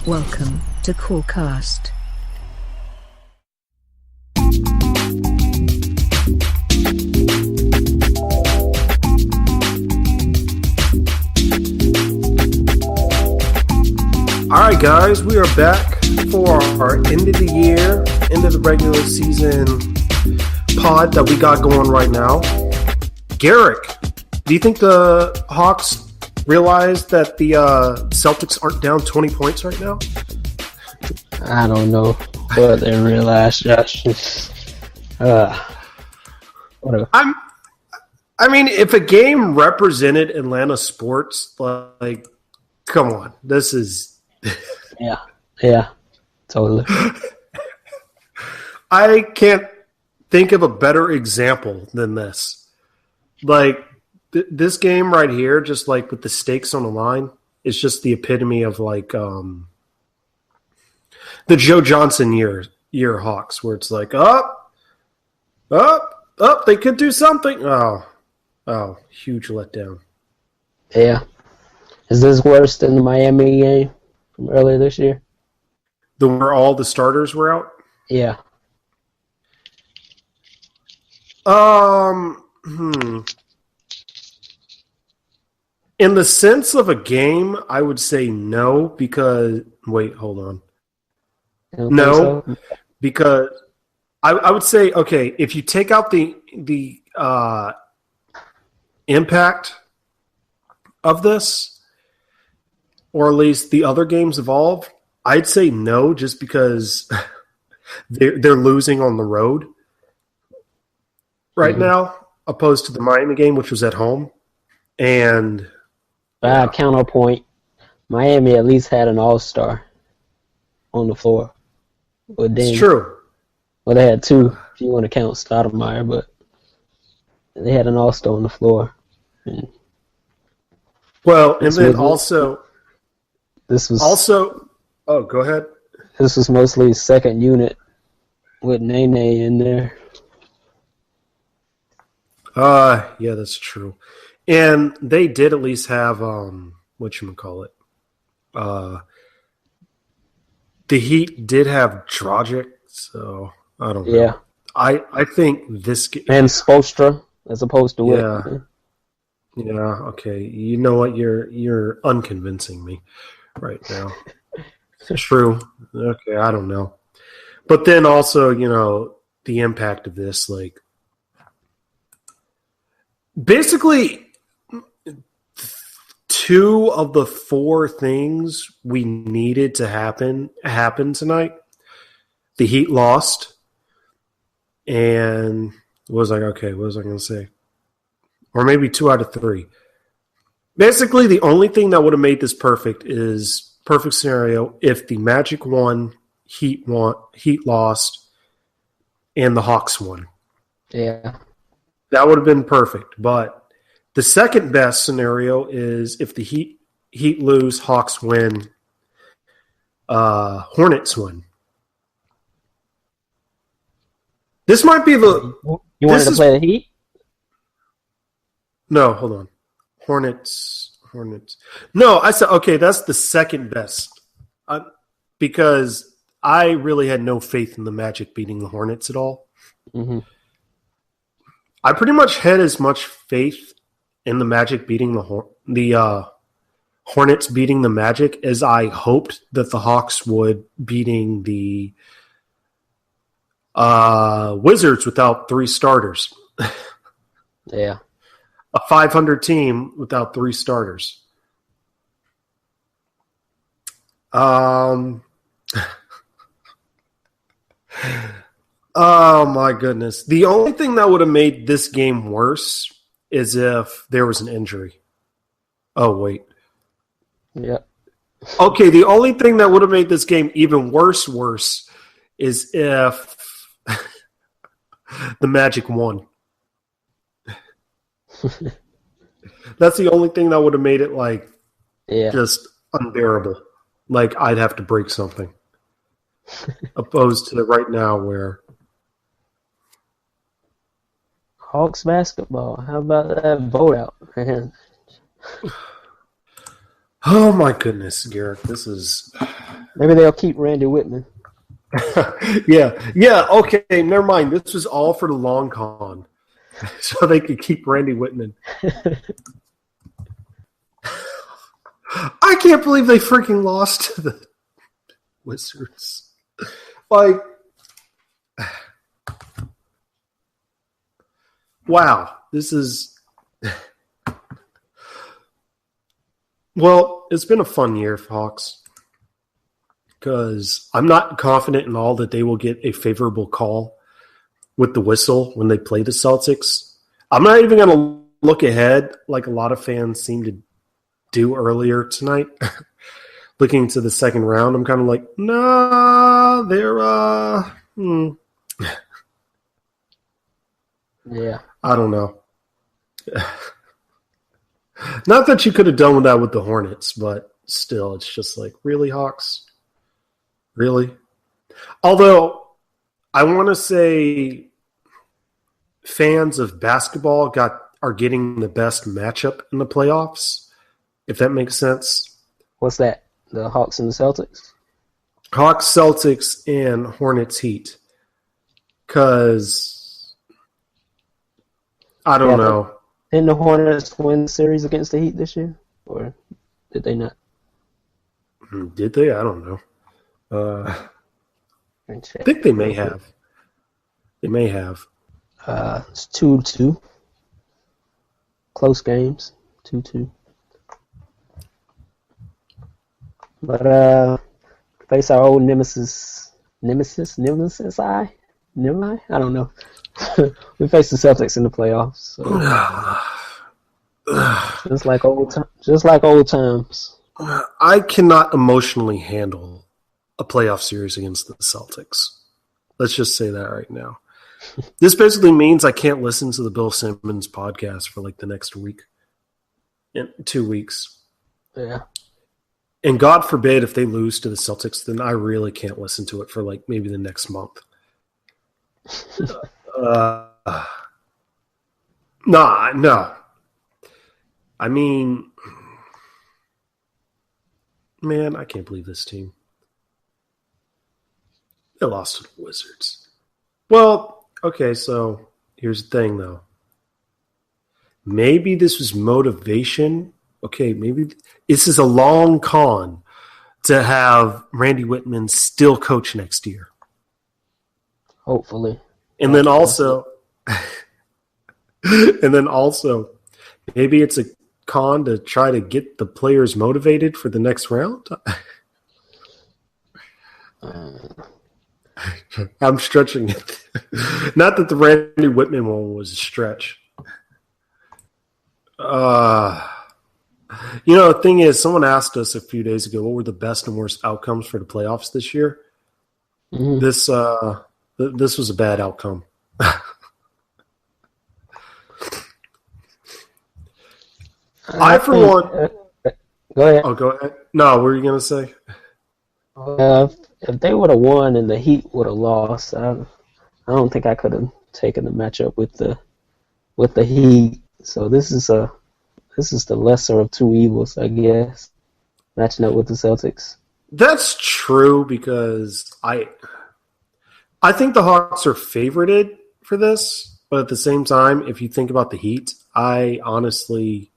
Welcome to Cawcast. Alright guys, we are back for our end of the year, end of the regular season pod that we got going right now. Garrick, do you think the Hawks realize that the Celtics aren't down 20 points right now? I don't know what they realized, Josh. Whatever. I mean, if a game represented Atlanta sports, like, come on, this is... Yeah, totally. I can't think of a better example than this. Like, this game right here, just like with the stakes on the line, is just the epitome of like the Joe Johnson year Hawks, where it's like, up, they could do something. Oh, huge letdown. Yeah. Is this worse than the Miami game from earlier this year? Where all the starters were out? Yeah. In the sense of a game, I would say no, because... Wait, hold on. No, so? Because I would say, okay, if you take out the impact of this, or at least the other games involved, I'd say no, just because they're losing on the road right now, opposed to the Miami game, which was at home. And... counterpoint, Miami at least had an all-star on the floor. It's true. Well, they had two, if you want to count Stoudemire, but they had an all-star on the floor. And then also... This was... Also... Oh, go ahead. This was mostly second unit with Nene in there. Yeah, that's true. And they did at least have whatchamacallit. The Heat did have Dragic, so I don't know. Yeah. I think this game... And Spoelstra, as opposed to Whitman. Yeah, okay. You know what? You're unconvincing me right now. True. Okay, I don't know. But then also, the impact of this, like... Basically... 2 of the 4 things we needed to happen tonight. The Heat lost, and what was I going to say? Or maybe 2 out of 3. Basically, the only thing that would have made this perfect scenario if the Magic won, Heat lost, and the Hawks won. Yeah, that would have been perfect, but. The second best scenario is if the Heat lose, Hawks win, Hornets win. This might be the... You wanted to play the Heat? No, hold on. Hornets. No, I said, okay, that's the second best. Because I really had no faith in the Magic beating the Hornets at all. Mm-hmm. I pretty much had as much faith in the Magic beating the Hornets beating the Magic as I hoped that the Hawks would beating the Wizards without 3 starters. Yeah. A 500 team without 3 starters. Oh my goodness. The only thing that would have made this game worse is if there was an injury. Oh, wait. Yeah. Okay, the only thing that would have made this game even worse is if the Magic won. That's the only thing that would have made it, just unbearable. Like, I'd have to break something. Opposed to right now where... Hawks basketball. How about that vote out, man? Oh my goodness, Garrett, this is Maybe they'll keep Randy Whitman. Yeah. Okay, never mind. This was all for the long con, so they could keep Randy Whitman. I can't believe they freaking lost to the Wizards. Like, wow, this is. Well, it's been a fun year for Hawks because I'm not confident in all that they will get a favorable call with the whistle when they play the Celtics. I'm not even going to look ahead like a lot of fans seem to do earlier tonight. Looking to the second round, I'm kind of like, nah, they're, Yeah. I don't know. Not that you could have done that with the Hornets, but still, it's just like, really, Hawks? Really? Although, I want to say fans of basketball are getting the best matchup in the playoffs, if that makes sense. What's that? The Hawks and the Celtics? Hawks, Celtics, and Hornets, Heat. Because, I don't know. Didn't the Hornets win the series against the Heat this year? Or did they not? Did they? I don't know. I think they may have. They may have. It's 2-2. Close games. 2-2. But face our old nemesis. I don't know. We face the Celtics in the playoffs. So. just like old times. I cannot emotionally handle a playoff series against the Celtics. Let's just say that right now. This basically means I can't listen to the Bill Simmons podcast for like the next week. In 2 weeks. Yeah. And God forbid if they lose to the Celtics, then I really can't listen to it for like maybe the next month. No. I mean, man, I can't believe this team. They lost to the Wizards. Well, okay, so here's the thing, though. Maybe this was motivation. Okay, maybe this is a long con to have Randy Whitman still coach next year. Hopefully. And then also, maybe it's a con to try to get the players motivated for the next round. I'm stretching it. Not that the Randy Whitman one was a stretch. The thing is, someone asked us a few days ago what were the best and worst outcomes for the playoffs this year. Mm-hmm. This was a bad outcome. I for one. Go ahead. Oh, go ahead. No, what were you gonna say? If they would have won and the Heat would have lost, I don't think I could have taken the matchup with the Heat. So this is the lesser of two evils, I guess. Matching up with the Celtics. That's true because I think the Hawks are favorited for this, but at the same time, if you think about the Heat, I honestly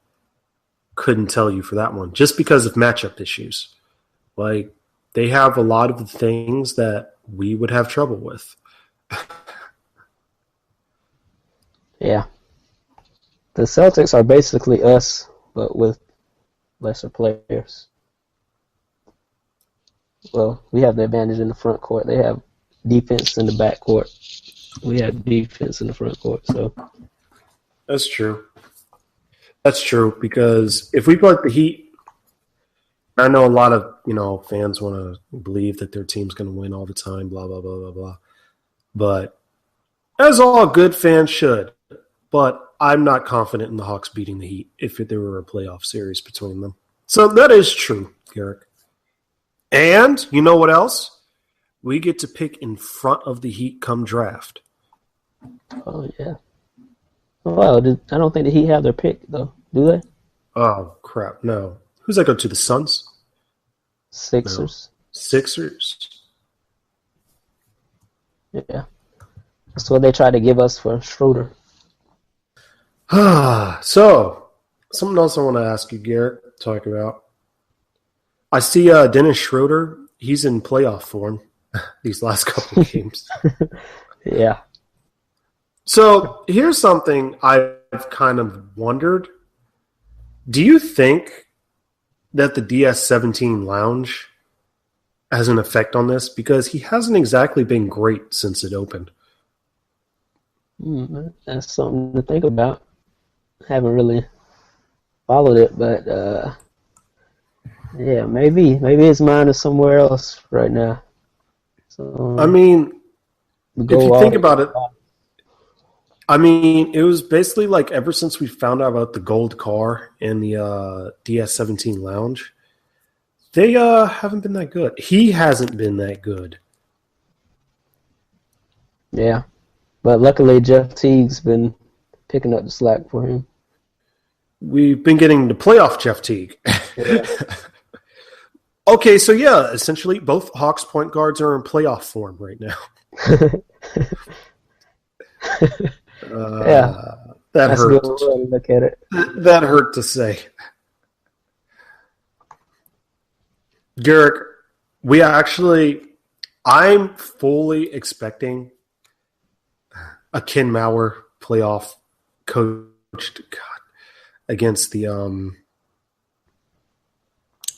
couldn't tell you for that one just because of matchup issues. Like, they have a lot of the things that we would have trouble with. Yeah. The Celtics are basically us, but with lesser players. Well, we have the advantage in the front court. They have defense in the back court. We have defense in the front court. So that's true. That's true because if we put the Heat, I know a lot of fans want to believe that their team's going to win all the time. Blah blah blah blah blah. But as all good fans should. But I'm not confident in the Hawks beating the Heat if there were a playoff series between them. So that is true, Garrick. And you know what else? We get to pick in front of the Heat come draft. Oh, yeah. Well, I don't think the Heat have their pick, though. Do they? Oh, crap. No. Who's that go to? The Suns? Sixers. No. Sixers. Yeah. That's what they tried to give us for Schroeder. So, something else I want to ask you, Garrett, talk about. I see Dennis Schroeder. He's in playoff form these last couple of games. Yeah. So, here's something I've kind of wondered. Do you think that the DS-17 lounge has an effect on this? Because he hasn't exactly been great since it opened. That's something to think about. Haven't really followed it, but yeah, maybe his mind is somewhere else right now. So I mean, if you think about it, I mean, it was basically like ever since we found out about the gold car and the DS-17 lounge, they haven't been that good. He hasn't been that good. Yeah, but luckily Jeff Teague's been picking up the slack for him. We've been getting the playoff Jeff Teague. Yeah. Okay, so yeah, essentially both Hawks point guards are in playoff form right now. Yeah, that that's hurt. a good way to look at it. That hurt to say. Garrick, I'm fully expecting a Ken Mauer playoff coached against the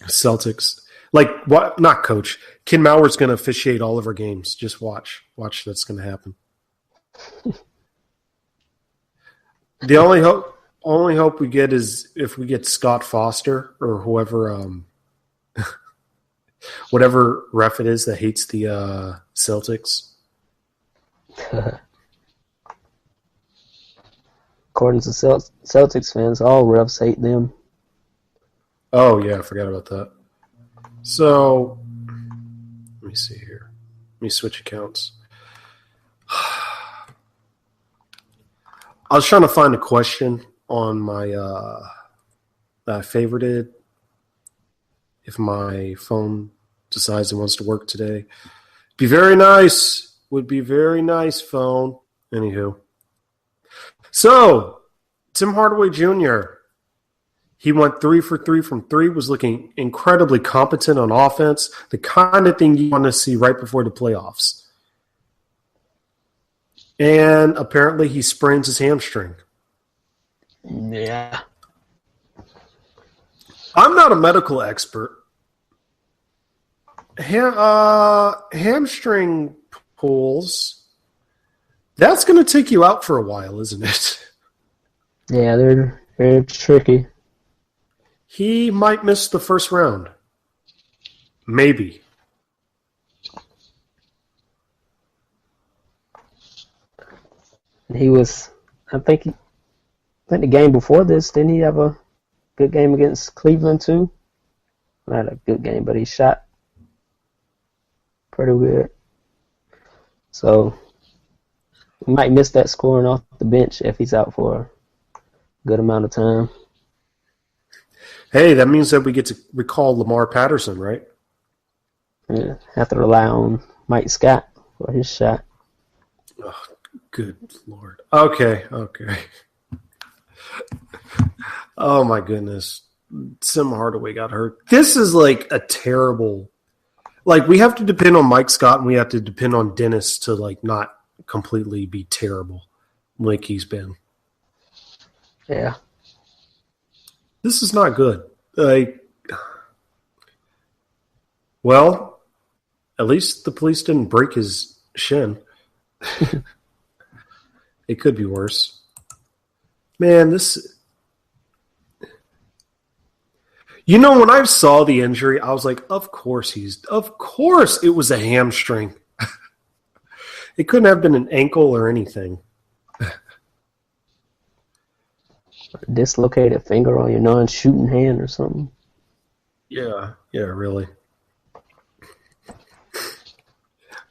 Celtics. Like, what? Not coach. Ken Mauer's going to officiate all of our games. Just watch. Watch, that's going to happen. The only hope we get is if we get Scott Foster or whoever, whatever ref it is that hates the Celtics. According to Celtics fans, all refs hate them. Oh, yeah, I forgot about that. So, let me see here. Let me switch accounts. I was trying to find a question on my that I favorited. If my phone decides it wants to work today, be very nice. Would be very nice, phone. Anywho, so Tim Hardaway Jr. He went 3 for 3 from 3. Was looking incredibly competent on offense. The kind of thing you want to see right before the playoffs. And apparently he sprains his hamstring. Yeah. I'm not a medical expert. Hamstring pulls, that's going to take you out for a while, isn't it? Yeah, they're very tricky. He might miss the first round. Maybe. He was, I think the game before this, didn't he have a good game against Cleveland too? Not a good game, but he shot pretty good. So he might miss that scoring off the bench if he's out for a good amount of time. Hey, that means that we get to recall Lamar Patterson, right? Yeah, have to rely on Mike Scott for his shot. Oh, good Lord. Okay. Oh, my goodness. Tim Hardaway got hurt. This is like a terrible... Like, we have to depend on Mike Scott and we have to depend on Dennis to, like, not completely be terrible like he's been. Yeah. This is not good. Well, at least the police didn't break his shin. It could be worse. Man, this... You know, when I saw the injury, I was like, of course it was a hamstring. It couldn't have been an ankle or anything. Dislocated finger on your non-shooting hand or something. Yeah, really.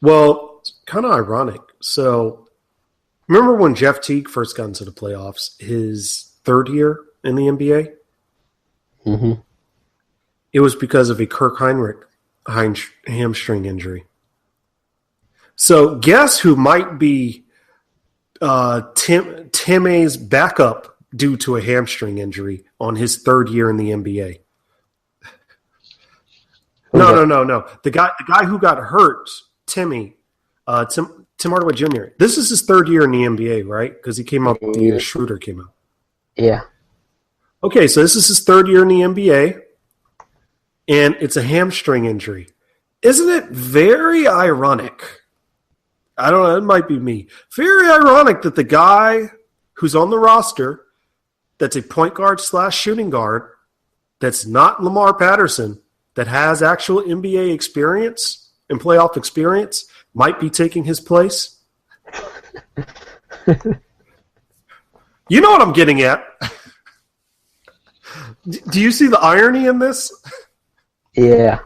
Well, it's kind of ironic. So, remember when Jeff Teague first got into the playoffs, his third year in the NBA? Mm-hmm. It was because of a Kirk Heinrich hamstring injury. So guess who might be Tim A's backup due to a hamstring injury on his third year in the NBA? No. The guy who got hurt, Tim Hardaway Jr. This is his third year in the NBA, right? Because he came out the year Schroeder came out. Yeah. Okay, so this is his third year in the NBA, and it's a hamstring injury. Isn't it very ironic? I don't know, it might be me. Very ironic that the guy who's on the roster that's a point guard / shooting guard that's not Lamar Patterson, that has actual NBA experience and playoff experience, might be taking his place. You know what I'm getting at. Do you see the irony in this? Yeah.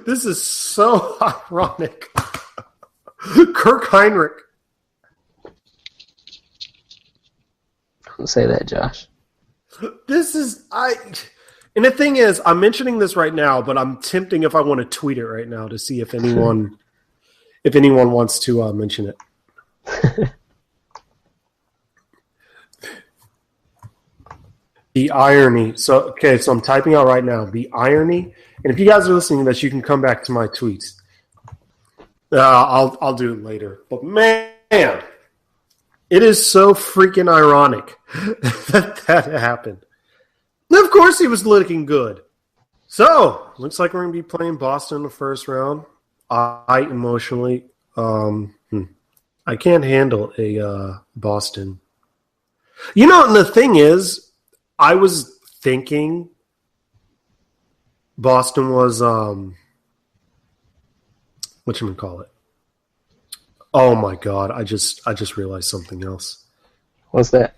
This is so ironic. Kirk Heinrich. Don't say that, Josh. And the thing is, I'm mentioning this right now, but I'm tempting if I want to tweet it right now to see if anyone wants to mention it. The irony. So I'm typing out right now the irony. And if you guys are listening to this, you can come back to my tweets. I'll do it later. But man, it is so freaking ironic that happened. And of course, he was looking good. So looks like we're going to be playing Boston in the first round. I emotionally, I can't handle a Boston. You know, and the thing is, I was thinking Boston was whatchamacallit. Oh my God, I just realized something else. What's that?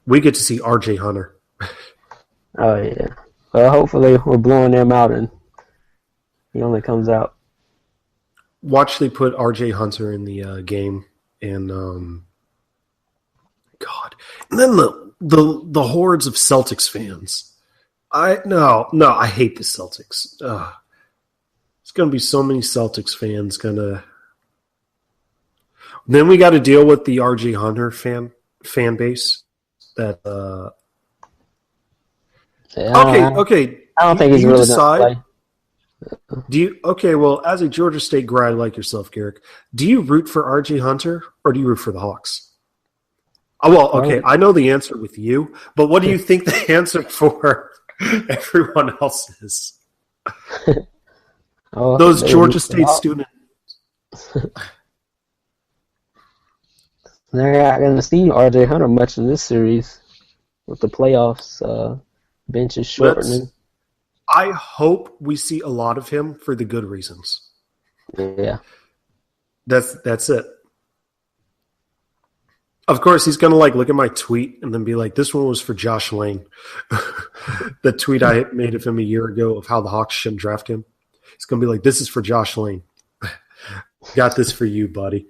We get to see RJ Hunter. Oh yeah. Well, hopefully we're blowing them out and he only comes out. Watch they put RJ Hunter in the game and God. And then the hordes of Celtics fans. I hate the Celtics. It's gonna be so many Celtics fans gonna. Then we got to deal with the RJ Hunter fan base. That okay. I don't think he's really gonna play. Do you okay? Well, as a Georgia State grad like yourself, Garrick, do you root for RJ Hunter or do you root for the Hawks? Oh, well, okay, I know the answer with you, but what do you think the answer for everyone else is? Those Georgia State students. They're not going to see RJ Hunter much in this series with the playoffs. Bench is shortening. I hope we see a lot of him for the good reasons. Yeah. That's it. Of course, he's going to look at my tweet and then be like, this one was for Josh Lane. The tweet I made of him a year ago of how the Hawks shouldn't draft him. He's going to be like, this is for Josh Lane. Got this for you, buddy.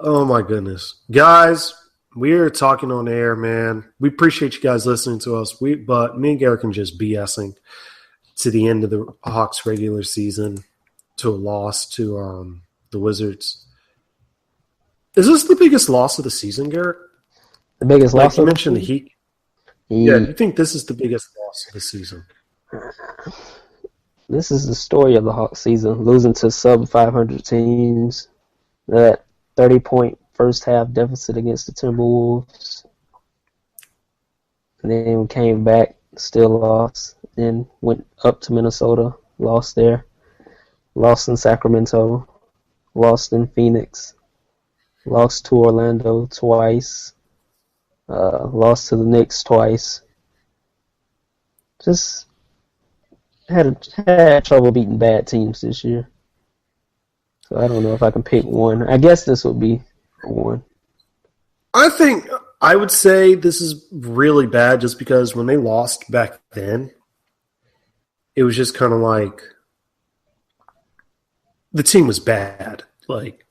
Oh, my goodness. Guys, we are talking on air, man. We appreciate you guys listening to us. But me and Garrick are just BSing to the end of the Hawks regular season to a loss to the Wizards. Is this the biggest loss of the season, Garrett? The biggest loss you mentioned the Heat. Yeah, you think this is the biggest loss of the season? This is the story of the Hawks season, losing to sub-500 teams, that 30-point first half deficit against the Timberwolves. And then we came back, still lost, then went up to Minnesota, lost there, lost in Sacramento, lost in Phoenix, lost to Orlando twice, lost to the Knicks twice. Just had trouble beating bad teams this year. So I don't know if I can pick one. I guess this would be one. I would say this is really bad just because when they lost back then, it was just kind of like the team was bad. Like,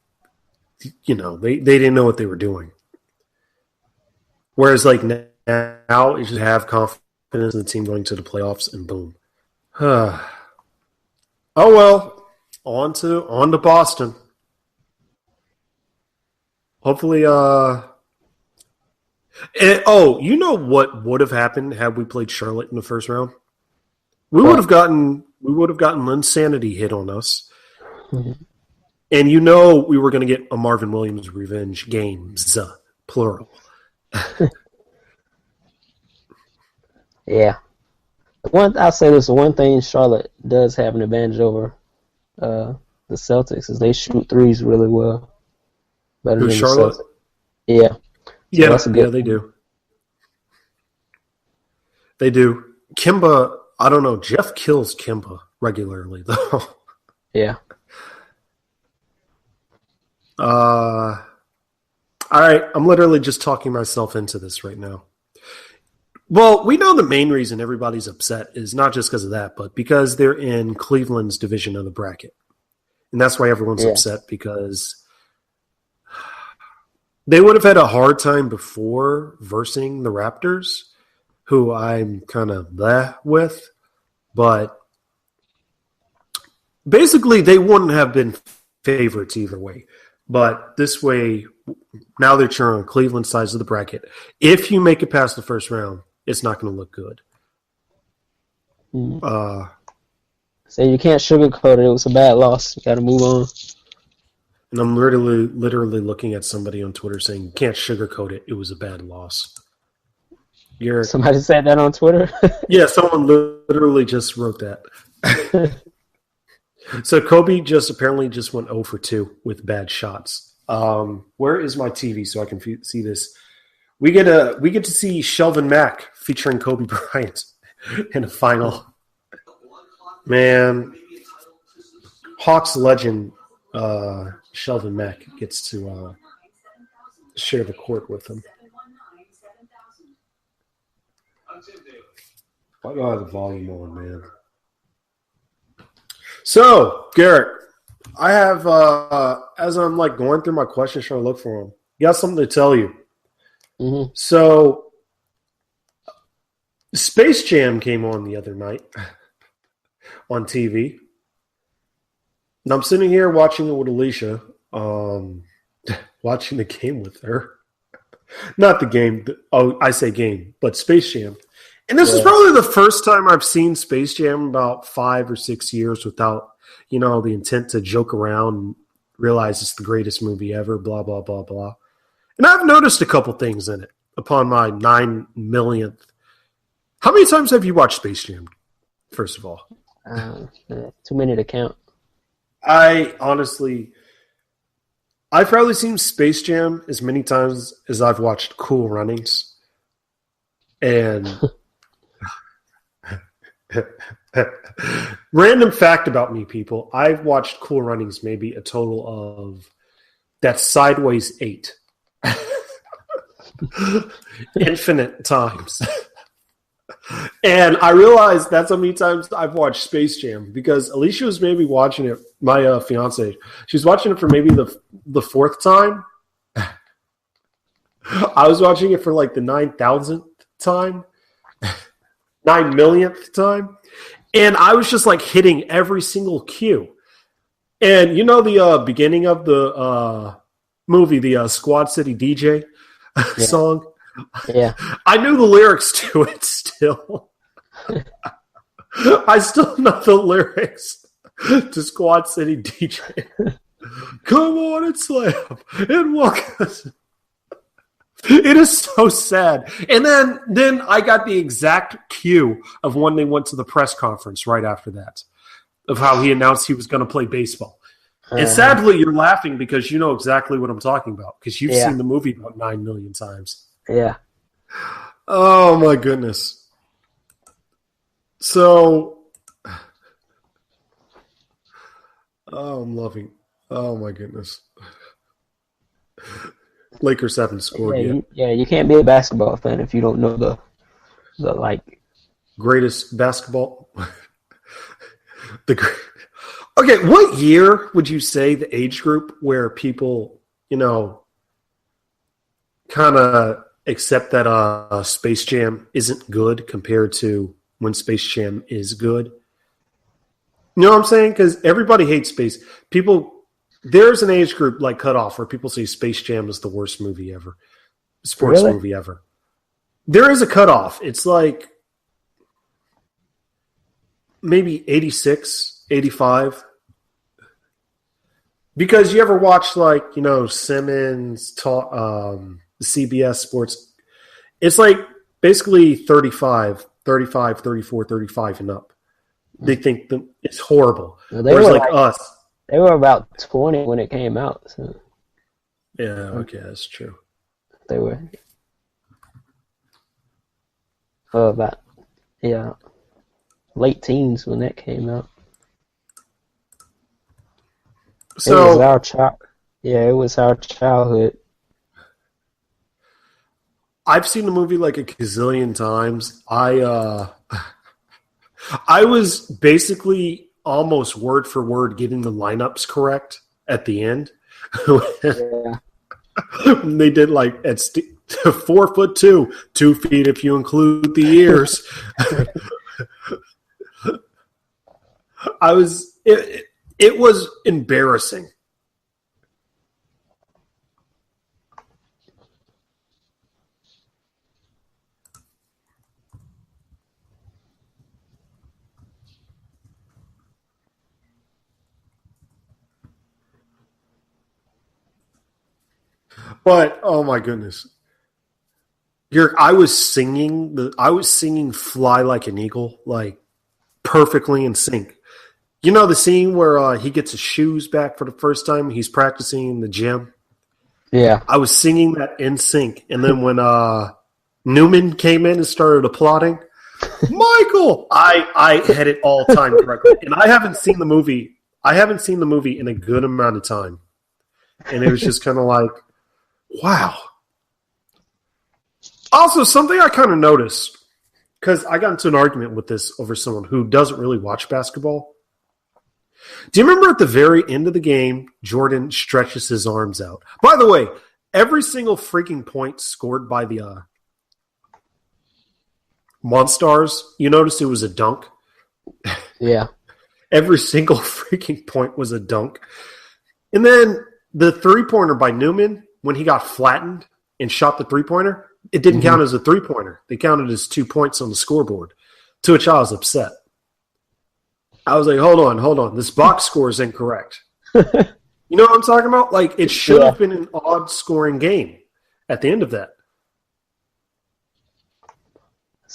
they didn't know what they were doing. Whereas, like, now you just have confidence in the team going to the playoffs, and boom. Oh, well. On to Boston. Hopefully, you know what would have happened had we played Charlotte in the first round? We would have gotten insanity hit on us. Mm-hmm. And we were going to get a Marvin Williams revenge games, plural. Yeah. I'll say this: the one thing Charlotte does have an advantage over the Celtics is they shoot threes really well. Better Who, than Charlotte? The Celtics. Yeah. So They do. They do. Kimba, I don't know. Jeff kills Kimba regularly, though. Yeah. All right. I'm literally just talking myself into this right now. Well, we know the main reason everybody's upset is not just because of that, but because they're in Cleveland's division of the bracket. And that's why everyone's upset, because they would have had a hard time before versing the Raptors, who I'm kind of bleh with. But basically, they wouldn't have been favorites either way. But this way, now they're cheering on Cleveland's sides of the bracket. If you make it past the first round, it's not going to look good. So you can't sugarcoat it. It was a bad loss. You got to move on. And I'm literally looking at somebody on Twitter saying, you can't sugarcoat it. It was a bad loss. Somebody said that on Twitter? Yeah, someone literally just wrote that. So Kobe apparently went 0 for 2 with bad shots. Where is my TV so I can see this? We get to see Shelvin Mack featuring Kobe Bryant in a final. Man, Hawks legend Shelvin Mack gets to share the court with him. Why do I have the volume on, man? So, Garrett, I have, as I'm like going through my questions trying to look for them, got something to tell you. Mm-hmm. So, Space Jam came on the other night on TV. And I'm sitting here watching it with Alicia, watching the game with her. Not the game. I say game, but Space Jam. And this is probably the first time I've seen Space Jam in about 5 or 6 years without, the intent to joke around and realize it's the greatest movie ever, blah, blah, blah, blah. And I've noticed a couple things in it upon my 9 millionth. How many times have you watched Space Jam, first of all? Too many to count. I've probably seen Space Jam as many times as I've watched Cool Runnings. And random fact about me, people, I've watched Cool Runnings maybe a total of that's sideways 8. Infinite times. And I realized that's how many times I've watched Space Jam, because Alicia was maybe watching it, my fiance. She's watching it for maybe the 4th time. I was watching it for like the 9,000th time, 9 millionth time. And I was just like hitting every single cue. And the beginning of the movie, the Squad City DJ song? Yeah. I knew the lyrics to it still. I still know the lyrics to Squad City DJ. Come on and slam and walk us. It is so sad. And then I got the exact cue of when they went to the press conference right after that, of how he announced he was going to play baseball. And sadly, you're laughing because you know exactly what I'm talking about, because you've seen the movie about 9 million times. Yeah. Oh, my goodness. So, I'm loving. Oh, my goodness. Lakers haven't scored yet. You can't be a basketball fan if you don't know the greatest basketball. Okay, what year would you say the age group where people, kind of accept that Space Jam isn't good compared to when Space Jam is good? You know what I'm saying? Because everybody hates space. There's an age group like cutoff where people say Space Jam is the worst movie ever, sports movie ever. There is a cutoff. It's like maybe 86, 85. Because you ever watch Simmons talk, CBS Sports, it's like basically 35, 34, 35 and up. They think that it's horrible. Well, Whereas us. They were about 20 when it came out. So. Yeah, okay, that's true. They were about, late teens when that came out. So, it was our childhood. I've seen the movie like a gazillion times. I was basically almost word for word getting the lineups correct at the end. Yeah. They did at 4'2", 2 feet if you include the ears. It was embarrassing. But oh my goodness, I was singing "Fly Like an Eagle" perfectly in sync. You know the scene where he gets his shoes back for the first time? He's practicing in the gym. Yeah. I was singing that in sync. And then when Newman came in and started applauding, Michael, I had it all timed correctly. And I haven't seen the movie in a good amount of time. And it was just kind of like, wow. Also, something I kind of noticed, because I got into an argument with this over someone who doesn't really watch basketball. Do you remember at the very end of the game, Jordan stretches his arms out? By the way, every single freaking point scored by the Monstars, you noticed it was a dunk? Yeah. Every single freaking point was a dunk. And then the three-pointer by Newman, when he got flattened and shot the three-pointer, it didn't count as a three-pointer. They counted as 2 points on the scoreboard, to which I was upset. I was like, hold on. This box score is incorrect. You know what I'm talking about? It should have been an odd scoring game at the end of that.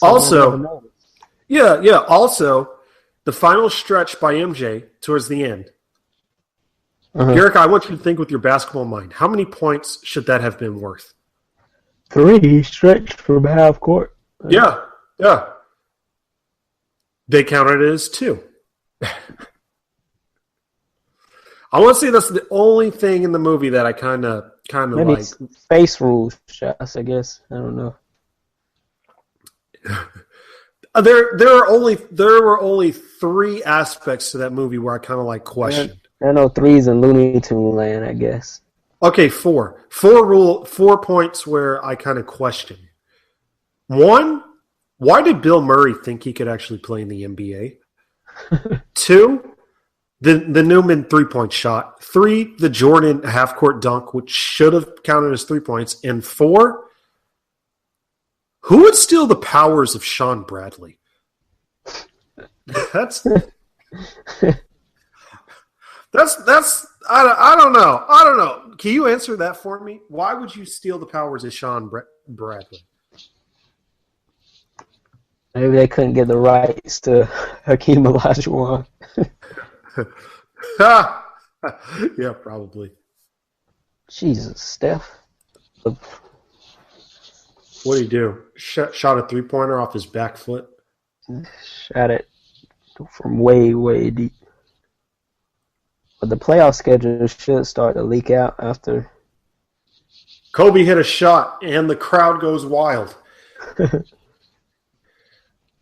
Also, the final stretch by MJ towards the end. Garrick, I want you to think with your basketball mind. How many points should that have been worth? 3 stretched from half court. Yeah. They counted it as 2. I want to say that's the only thing in the movie that I kind of Maybe like. Space rule shots, I guess. I don't know. There were only 3 aspects to that movie where I kind of questioned. I know 3's in Looney Tune land, I guess. Okay, 4 points where I kind of questioned. 1, why did Bill Murray think he could actually play in the NBA? 2, the Newman 3-point shot. 3, the Jordan half-court dunk, which should have counted as 3 points. And 4, who would steal the powers of Sean Bradley? That's I don't know. Can you answer that for me? Why would you steal the powers of Sean Bradley? Maybe they couldn't get the rights to Hakeem Olajuwon. Yeah, probably. Jesus, Steph. What did he do? Shot a 3-pointer off his back foot? Shot it from way, way deep. But the playoff schedule should start to leak out after. Kobe hit a shot, and the crowd goes wild.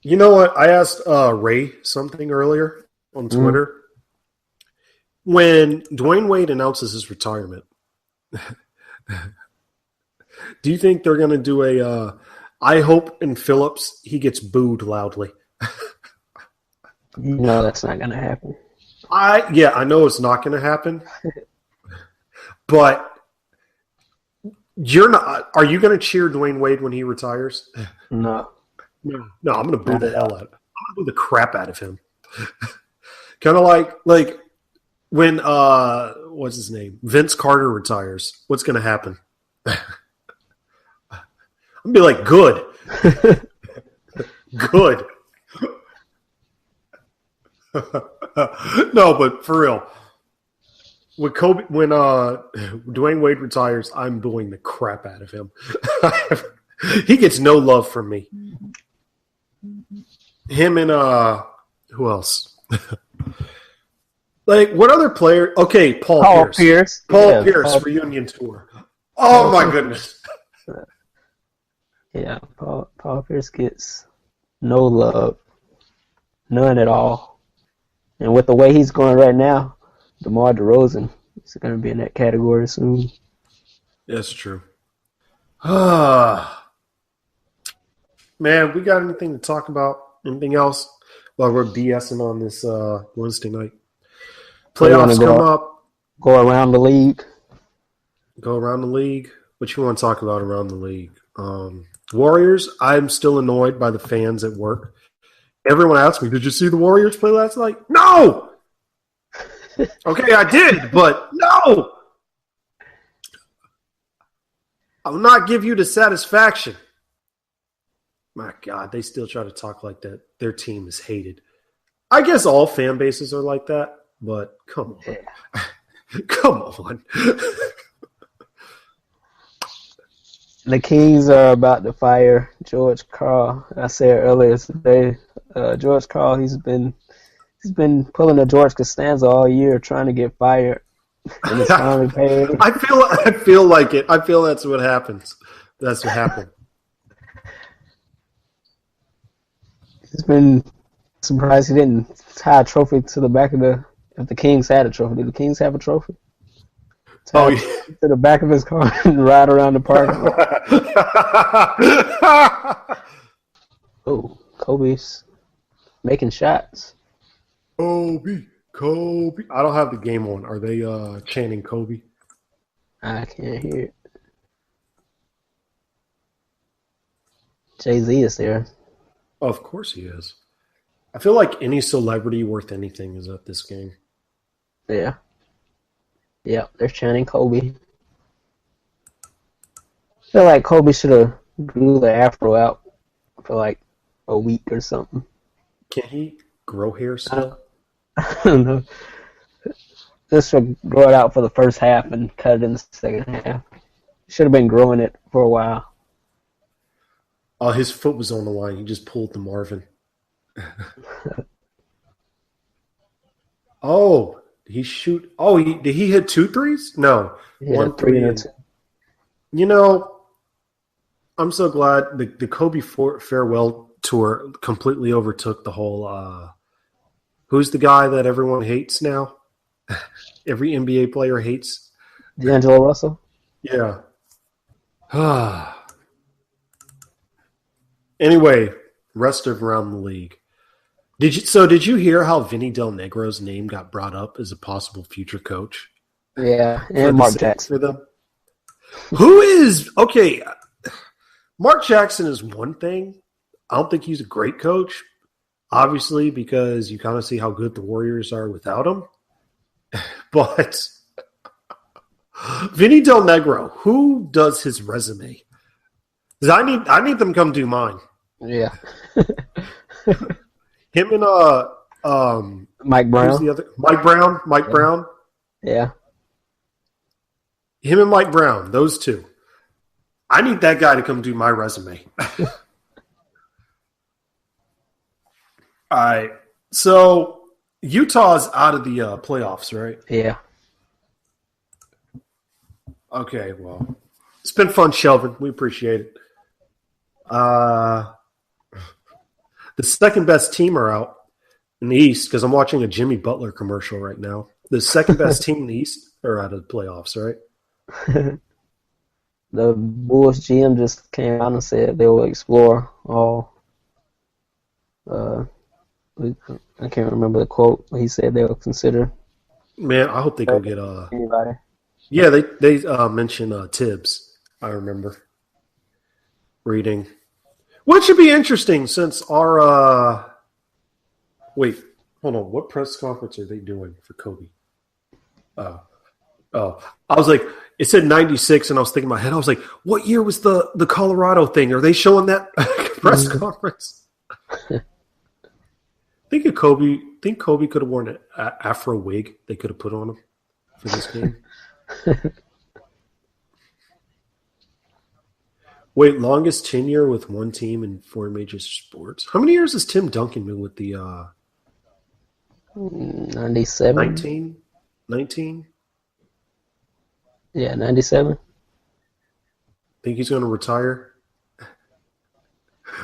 You know what? I asked Ray something earlier on Twitter, when Dwayne Wade announces his retirement, do you think they're going to do a I hope in Phillips he gets booed loudly? No, that's not going to happen. I know it's not going to happen. But you're not. Are you going to cheer Dwayne Wade when he retires? No. No, I'm going to boo the hell out of him. I'm going to boo the crap out of him. Kind of like when what's his name? Vince Carter retires. What's going to happen? I'm going to be like, good. Good. No, but for real. When Dwayne Wade retires, I'm booing the crap out of him. He gets no love from me. Him and who else? Like what other player? Okay, Paul Pierce. Paul Pierce reunion tour. Oh my goodness. Yeah, Paul Pierce gets no love, none at all. And with the way he's going right now, DeMar DeRozan is going to be in that category soon. That's true. Man, we got anything to talk about? Anything else while we're BSing on this Wednesday night? Playoffs come up. Go around the league. Go around the league. What you want to talk about around the league? Warriors, I'm still annoyed by the fans at work. Everyone asks me, did you see the Warriors play last night? No! Okay, I did, but no! I will not give you the satisfaction. My God, they still try to talk like that. Their team is hated. I guess all fan bases are like that, but come on. Yeah. Come on. The Kings are about to fire George Karl. I said earlier today, George Karl, he's been pulling a George Costanza all year trying to get fired, and it's finally paid. I feel like it. I feel that's what happens. That's what happened. He's been surprised he didn't tie a trophy to the back of if the Kings had a trophy. Did the Kings have a trophy? To the back of his car and ride around the park. Oh, Kobe's making shots. Kobe. I don't have the game on. Are they chanting Kobe? I can't hear it. Jay-Z is there. Of course he is. I feel like any celebrity worth anything is at this game. Yeah. Yeah, they're chanting Kobe. I feel like Kobe should have grew the afro out for like a week or something. Can he grow hair still? I don't know. Just should grow it out for the first half and cut it in the second half. Should have been growing it for a while. His foot was on the line. He just pulled the Marvin. Oh. Did he shoot? Oh, did he hit 2 threes? No. Yeah, 1 3 and 2. You know, I'm so glad the Kobe farewell tour completely overtook the whole who's the guy that everyone hates now? Every NBA player hates. D'Angelo Russell? Yeah. Anyway, rest of around the league. Did you hear how Vinny Del Negro's name got brought up as a possible future coach? Yeah, and Mark Jackson. For them? Who is – okay, Mark Jackson is one thing. I don't think he's a great coach, obviously, because you kind of see how good the Warriors are without him. But Vinny Del Negro, who does his resume? Because I need them to come do mine. Yeah. Him and Mike Brown. Who's the other? Mike Brown. Yeah. Him and Mike Brown, those two. I need that guy to come do my resume. All right. So Utah's out of the playoffs, right? Yeah. Okay, well, it's been fun, Shelvin. We appreciate it. The second best team are out in the East because I'm watching a Jimmy Butler commercial right now. The second best team in the East are out of the playoffs, right? The Bulls GM just came out and said they will explore all. I can't remember the quote, but he said they will consider Man, I hope they go get anybody. Yeah, they mentioned Tibbs. I remember reading, which should be interesting since our wait, hold on, what press conference are they doing for Kobe? Oh, I was like, it said 96, and I was thinking in my head, I was like, what year was the Colorado thing? Are they showing that press conference? Think Kobe could have worn an afro wig they could have put on him for this game. Wait, longest tenure with one team in 4 major sports. How many years has Tim Duncan been with the 97. 19? Yeah, 97. Think he's going to retire?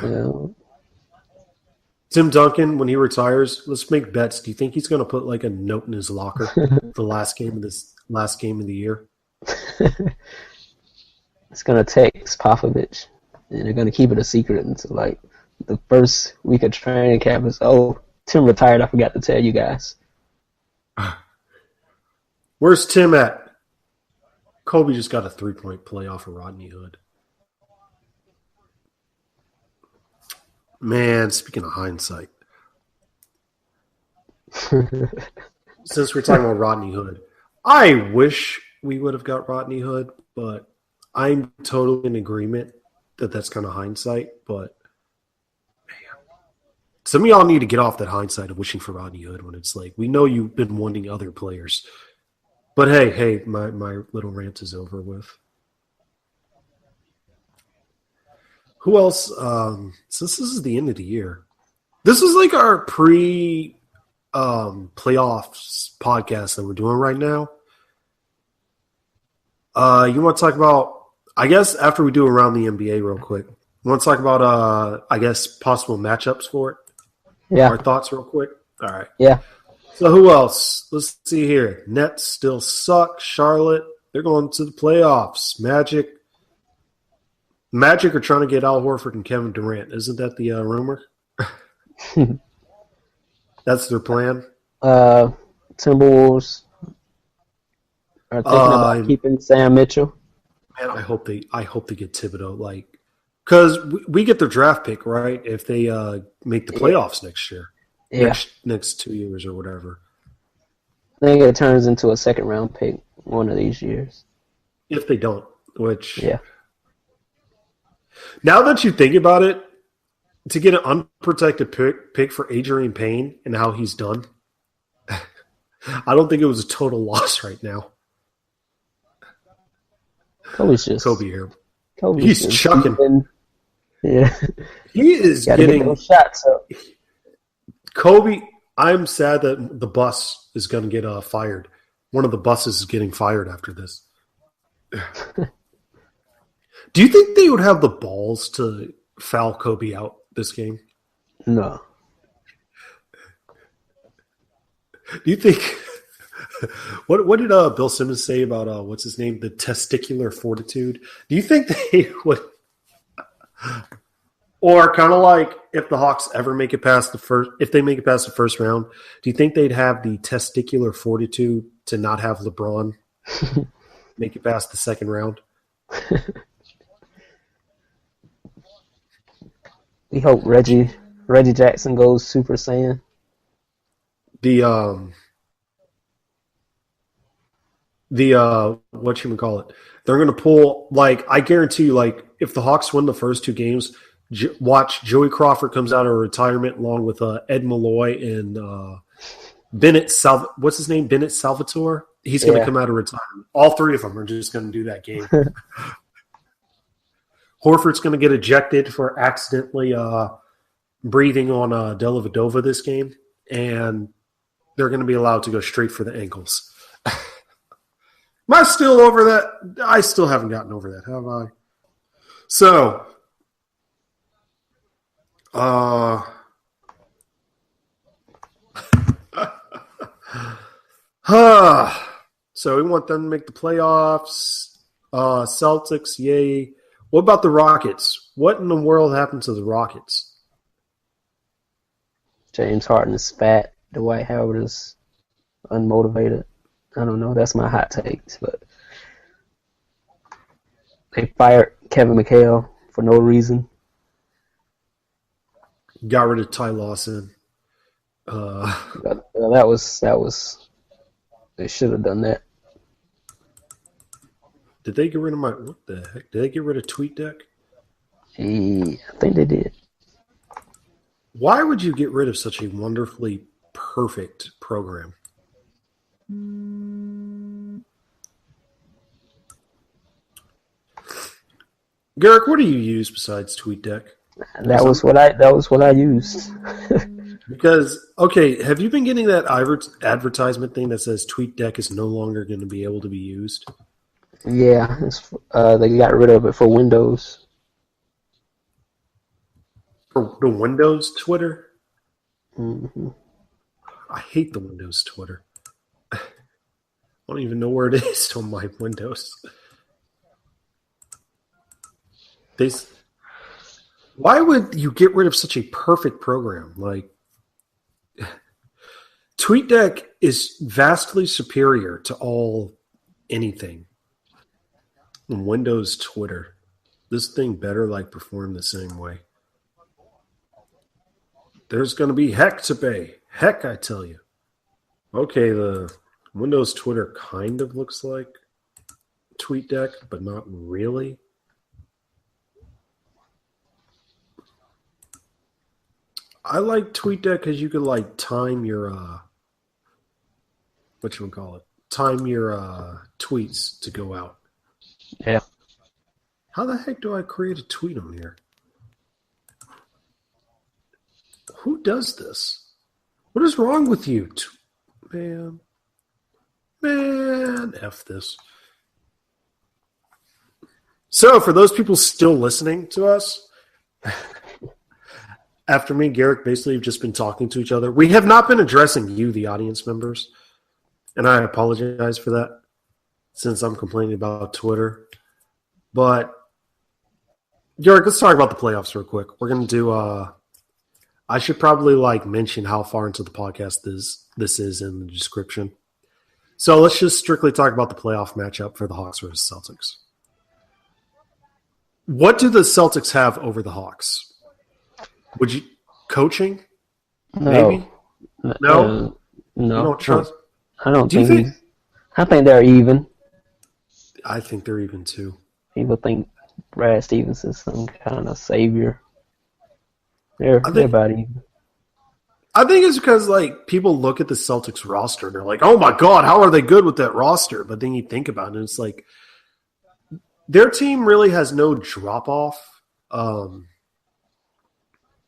Yeah. Tim Duncan, when he retires, let's make bets. Do you think he's going to put like a note in his locker the last game of the year? It's gonna text Popovich, and they're gonna keep it a secret until like the first week of training camp. Is Tim retired. I forgot to tell you guys. Where's Tim at? Kobe just got a 3-point play off of Rodney Hood. Man, speaking of hindsight, since we're talking about Rodney Hood, I wish we would have got Rodney Hood, but I'm totally in agreement that that's kind of hindsight. But man, some of y'all need to get off that hindsight of wishing for Rodney Hood when it's like, we know you've been wanting other players. But hey, my little rant is over with. Who else? Since this is the end of the year, this is like our playoffs podcast that we're doing right now. You want to talk about, I guess after we do around the NBA real quick, you want to talk about, I guess, possible matchups for it? Yeah. Our thoughts real quick? All right. Yeah. So who else? Let's see here. Nets still suck. Charlotte, they're going to the playoffs. Magic are trying to get Al Horford and Kevin Durant. Isn't that the rumor? That's their plan? Timberwolves are thinking about keeping Sam Mitchell. Man, I hope they get Thibodeau, because we get their draft pick, right? If they make the playoffs next year, next 2 years or whatever. I think it turns into a second round pick one of these years. If they don't, which now that you think about it, to get an unprotected pick for Adrian Payne and how he's done, I don't think it was a total loss right now. Kobe's just Kobe here. He's chucking. Yeah, he is getting those shots up. Kobe. I'm sad that the bus is going to get fired. One of the buses is getting fired after this. Do you think they would have the balls to foul Kobe out this game? No. Do you think what did Bill Simmons say about what's his name, the testicular fortitude? Do you think they would, or kind of like if the Hawks ever make it past the first round, do you think they'd have the testicular fortitude to not have LeBron make it past the second round? We hope Reggie Jackson goes Super Saiyan. The whatchamacallit, they're going to pull, I guarantee you, if the Hawks win the first two games, watch Joey Crawford comes out of retirement along with Ed Malloy and Bennett what's his name? Bennett Salvatore. He's going to come out of retirement. All three of them are just going to do that game. Horford's going to get ejected for accidentally breathing on Dellavedova this game, and they're going to be allowed to go straight for the ankles. Am I still over that? I still haven't gotten over that, have I? So, So we want them to make the playoffs. Celtics, yay. What about the Rockets? What in the world happened to the Rockets? James Harden is fat. Dwight Howard is unmotivated. I don't know. That's my hot takes, but they fired Kevin McHale for no reason. Got rid of Ty Lawson. That was. They should have done that. Did they get rid of what the heck? Did they get rid of TweetDeck? I think they did. Why would you get rid of such a wonderfully perfect program? Garrick, what do you use besides TweetDeck? That was what I used. Because, okay, have you been getting that advertisement thing that says TweetDeck is no longer going to be able to be used? Yeah, they got rid of it for Windows. For the Windows Twitter? Mm-hmm. I hate the Windows Twitter. I don't even know where it is on my Windows. Why would you get rid of such a perfect program? Like, TweetDeck is vastly superior to anything. And Windows Twitter, this thing better perform the same way. There's going to be heck to pay. Heck, I tell you. Okay, the Windows Twitter kind of looks like TweetDeck, but not really. I like TweetDeck because you could time your time your tweets to go out. Yeah. How the heck do I create a tweet on here? Who does this? What is wrong with you? Man, F this. So, for those people still listening to us, after me and Garrick basically have just been talking to each other, we have not been addressing you, the audience members, and I apologize for that since I'm complaining about Twitter. But, Garrick, let's talk about the playoffs real quick. We're going to do I should probably mention how far into the podcast this is in the description. So let's just strictly talk about the playoff matchup for the Hawks versus Celtics. What do the Celtics have over the Hawks? Would you coaching? Maybe? No. No. You don't trust? I don't do you think. I think they're even. I think they're even too. People think Brad Stevens is some kind of savior. They're about even. I think it's because people look at the Celtics roster and they're like, "Oh my God, how are they good with that roster?" But then you think about it, and it's like their team really has no drop off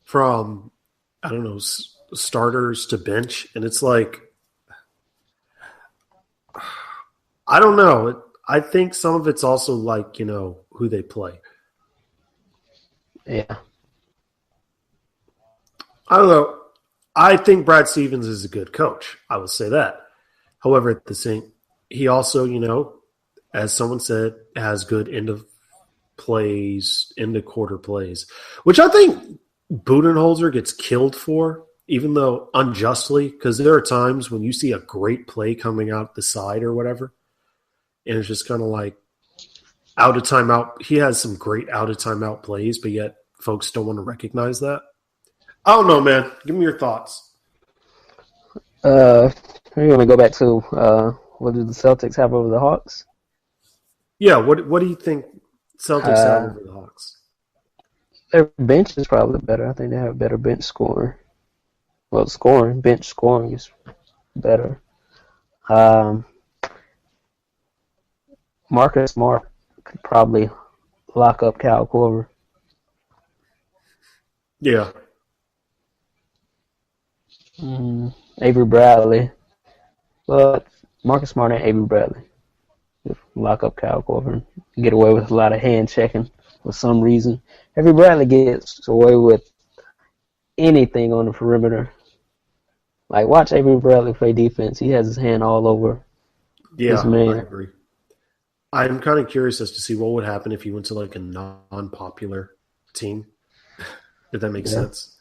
from starters to bench, and it's like I don't know. I think some of it's also who they play. Yeah. I don't know. I think Brad Stevens is a good coach. I will say that. However, at the same, he also, as someone said, has good end of quarter plays, which I think Budenholzer gets killed for, even though unjustly, because there are times when you see a great play coming out the side or whatever, and it's just kind of out of timeout. He has some great out of timeout plays, but yet folks don't want to recognize that. I don't know, man. Give me your thoughts. We're going to go back to what do the Celtics have over the Hawks? Yeah, what do you think Celtics have over the Hawks? Their bench is probably better. I think they have a better bench scorer. Well, bench scoring is better. Marcus Smart could probably lock up Kyle Korver. Yeah. Avery Bradley. But Marcus Smart and Avery Bradley lock up Kyle Korver and get away with a lot of hand checking for some reason. Avery Bradley gets away with anything on the perimeter. Like, watch Avery Bradley play defense. He has his hand all over his Yeah, I man. agree. I'm kind of curious as to see what would happen if he went to like a non-popular team, if that makes Yeah. sense.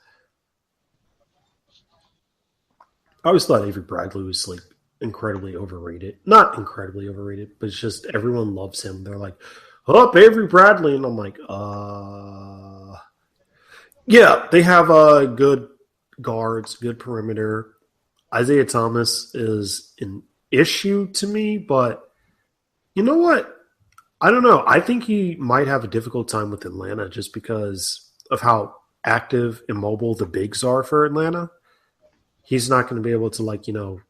I always thought Avery Bradley was like incredibly overrated. Not incredibly overrated, but it's just everyone loves him. They're like, "Oh, Avery Bradley," and I'm like, yeah, they have good guards, good perimeter. Isaiah Thomas is an issue to me, but you know what? I don't know. I think he might have a difficult time with Atlanta just because of how active and mobile the bigs are for Atlanta. He's not going to be able to, like, he's going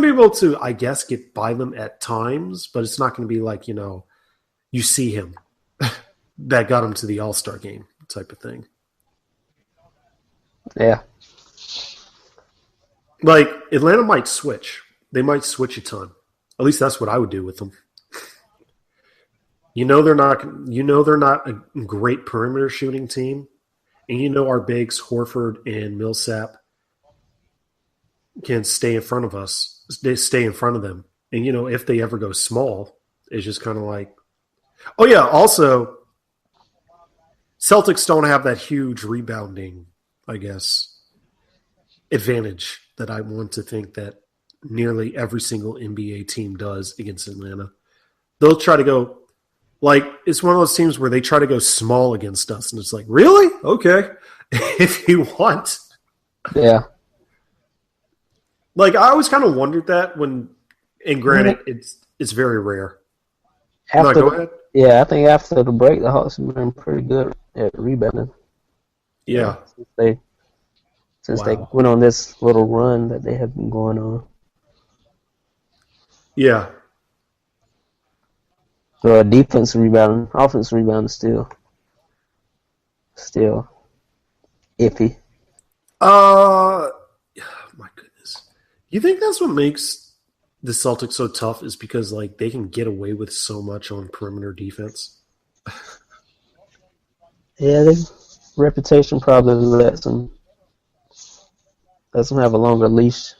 to be able to, I guess, get by them at times, but it's not going to be like, you see him that got him to the All-Star game type of thing. Yeah. Like, Atlanta might switch. They might switch a ton. At least that's what I would do with them. They're not a great perimeter shooting team. And our bigs, Horford and Millsap, can stay in front of us. They stay in front of them. And, if they ever go small, it's just kind of like, oh, yeah, also, Celtics don't have that huge rebounding, I guess, advantage that I want to think that nearly every single NBA team does against Atlanta. They'll try to go, like, it's one of those teams where they try to go small against us. And it's like, really? Okay. If you want. Yeah. Like, I always kind of wondered that and granted, it's very rare. No, go ahead. Yeah, I think after the break, the Hawks have been pretty good at rebounding. Yeah. Since they went on this little run that they have been going on. Yeah. So defense rebounding, offense rebounding still iffy. My goodness. You think that's what makes the Celtics so tough is because, like, they can get away with so much on perimeter defense? Yeah, their reputation probably lets them have a longer leash.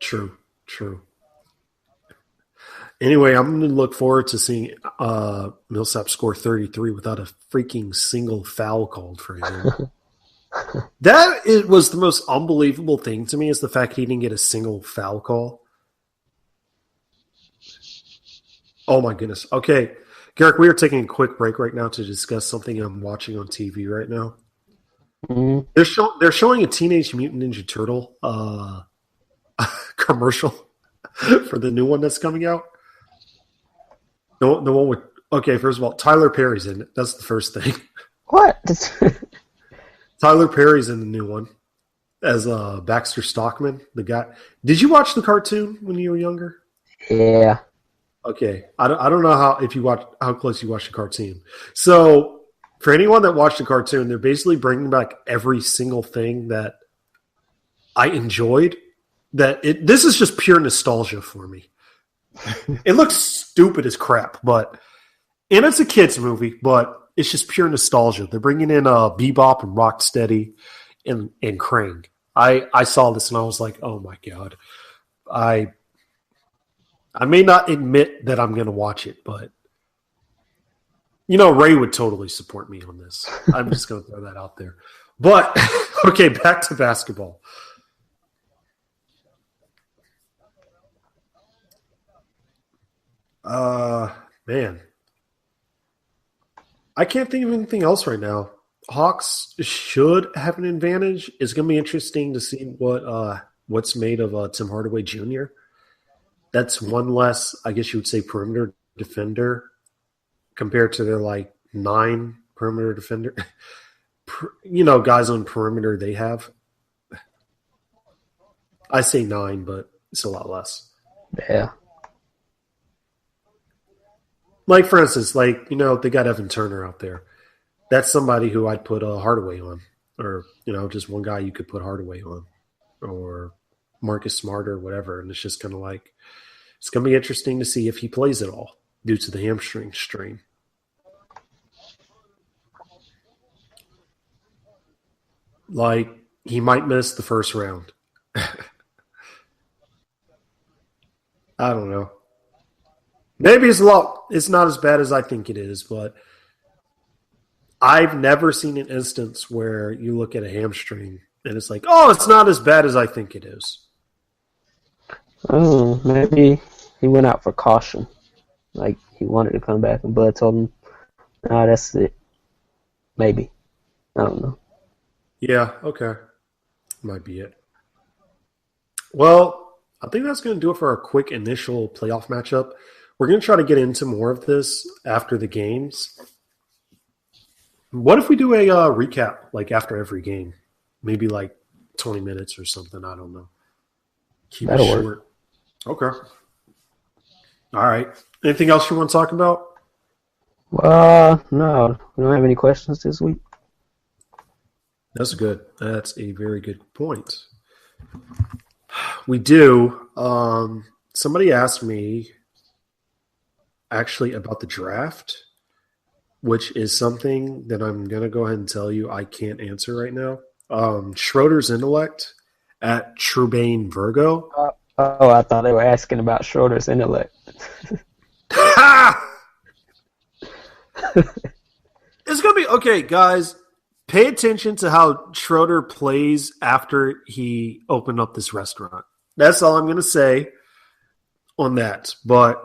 True. Anyway, I'm going to look forward to seeing Millsap score 33 without a freaking single foul called for him. That was the most unbelievable thing to me is the fact he didn't get a single foul call. Oh, my goodness. Okay, Garrick, we are taking a quick break right now to discuss something I'm watching on TV right now. Mm-hmm. They're showing a Teenage Mutant Ninja Turtle commercial for the new one that's coming out. The one with, okay, first of all, Tyler Perry's in it. That's the first thing. What? Tyler Perry's in the new one as Baxter Stockman, the guy. Did you watch the cartoon when you were younger? Yeah. Okay, I don't know how close you watched the cartoon. So for anyone that watched the cartoon, they're basically bringing back every single thing that I enjoyed. This is just pure nostalgia for me. It looks stupid as crap, and it's a kids movie, but it's just pure nostalgia. They're bringing in Bebop and Rocksteady and Krang. I saw this and I was like, oh my god, I may not admit that I'm going to watch it, but Ray would totally support me on this. I'm just going to throw that out there. But okay, back to basketball. Man, I can't think of anything else right now. Hawks should have an advantage. It's going to be interesting to see what's made of Tim Hardaway Jr. That's one less, I guess you would say, perimeter defender compared to their 9 perimeter defender. Guys on perimeter they have. I say 9, but it's a lot less. Yeah. Like, for instance, they got Evan Turner out there. That's somebody who I'd put Hardaway on. Or, just one guy you could put Hardaway on. Or Marcus Smart or whatever. And it's just kind of it's going to be interesting to see if he plays at all due to the hamstring strain. Like, he might miss the first round. I don't know. Maybe it's not as bad as I think it is, but I've never seen an instance where you look at a hamstring and it's like, oh, it's not as bad as I think it is. Oh, maybe he went out for caution. Like, he wanted to come back, and Bud told him, nah, that's it. Maybe. I don't know. Yeah, okay. Might be it. Well, I think that's going to do it for our quick initial playoff matchup. We're going to try to get into more of this after the games. What if we do a recap, like, after every game? Maybe, like, 20 minutes or something. I don't know. Keep That'll it short. work. Okay. All right. Anything else you want to talk about? No. We don't have any questions this week. That's good. That's a very good point. We do. Somebody asked me actually about the draft, which is something that I'm going to go ahead and tell you I can't answer right now. Schroeder's intellect at Trubane Virgo. I thought they were asking about Schroeder's intellect. It's going to be okay, guys. Pay attention to how Schroeder plays after he opened up this restaurant. That's all I'm going to say on that. But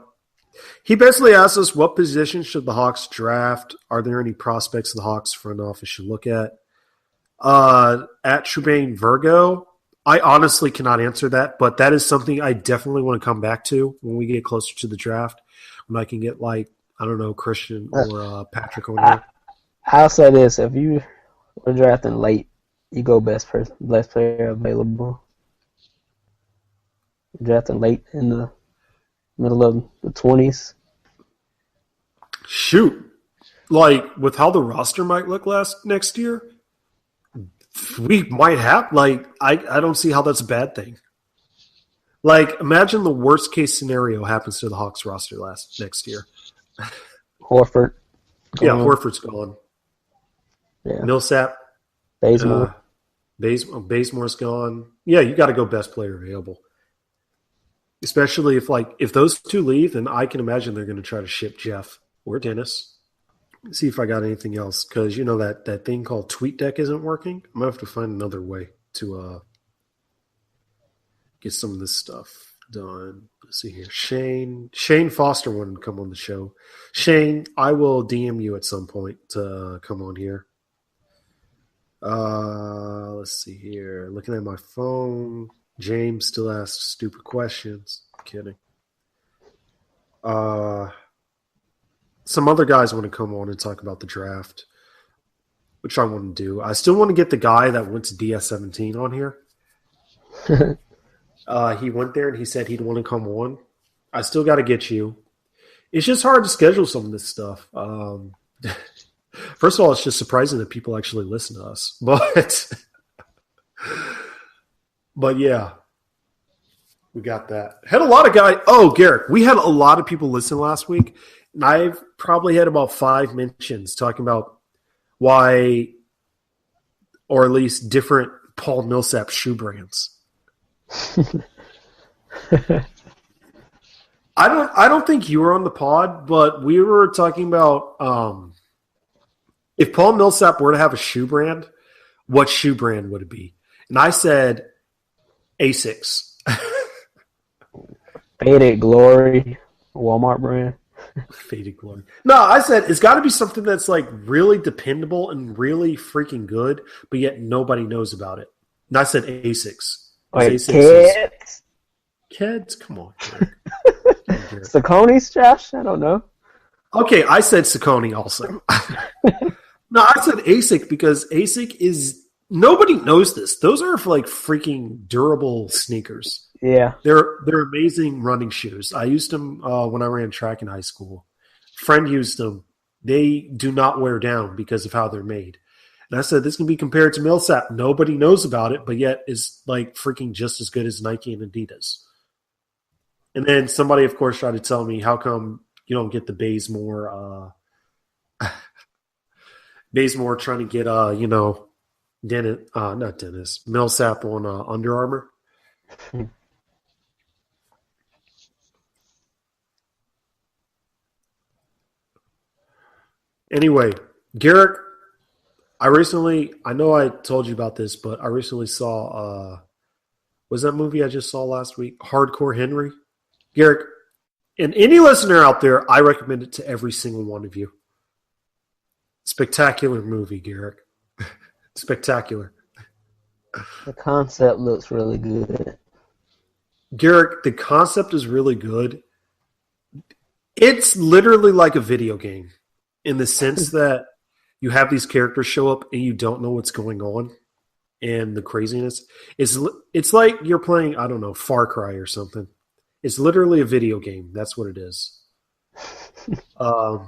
he basically asked us, what position should the Hawks draft? Are there any prospects the Hawks front office should look at? At Trubane Virgo, I honestly cannot answer that, but that is something I definitely want to come back to when we get closer to the draft, when I can get, like, I don't know, Christian or Patrick on there. I'll say this. If you were drafting late, you go best player available. Drafting late in the middle of the 20s. Shoot. Like, with how the roster might look next year, we might have, like, I don't see how that's a bad thing. Like, imagine the worst case scenario happens to the Hawks roster next year. Horford. Yeah, Horford's gone. Yeah. Millsap. Bazemore. Bazemore's gone. Yeah, you got to go best player available. Especially if those two leave, then I can imagine they're going to try to ship Jeff or Dennis. See if I got anything else, because you know that thing called TweetDeck isn't working. I'm going to have to find another way to get some of this stuff done. Let's see here. Shane Foster wanted to come on the show. Shane, I will DM you at some point to come on here. Let's see here. Looking at my phone. James still asks stupid questions. Kidding. Some other guys want to come on and talk about the draft, which I want to do. I still want to get the guy that went to DS17 on here. He went there and he said he'd want to come on. I still got to get you. It's just hard to schedule some of this stuff. First of all, it's just surprising that people actually listen to us. But yeah, we got that. Had a lot of guys. Oh, Garrett, we had a lot of people listen last week. And I've probably had about 5 mentions talking about why, or at least different Paul Millsap shoe brands. I don't think you were on the pod, but we were talking about if Paul Millsap were to have a shoe brand, what shoe brand would it be? And I said Asics. Faded Glory, Walmart brand. Faded Glory. No, I said it's got to be something that's like really dependable and really freaking good, but yet nobody knows about it. And I said Asics. Wait, kids? Kids? Come on. Saucony's, Josh? I don't know. Okay, I said Saucony also. No, I said ASIC because ASIC is – nobody knows this. Those are like freaking durable sneakers. Yeah. They're amazing running shoes. I used them when I ran track in high school. Friend used them. They do not wear down because of how they're made. And I said, this can be compared to Millsap. Nobody knows about it, but yet is like freaking just as good as Nike and Adidas. And then somebody, of course, tried to tell me, how come you don't get the Bazemore Bazemore trying to get, Not Dennis, Millsap on Under Armour. Anyway, Garrick, I know I told you about this, but I recently saw, was that movie I just saw last week? Hardcore Henry. Garrick, and any listener out there, I recommend it to every single one of you. Spectacular movie, Garrick. Spectacular. The concept looks really good. Garrick, the concept is really good. It's literally like a video game in the sense that you have these characters show up and you don't know what's going on and the craziness. It's like you're playing, I don't know, Far Cry or something. It's literally a video game. That's what it is. And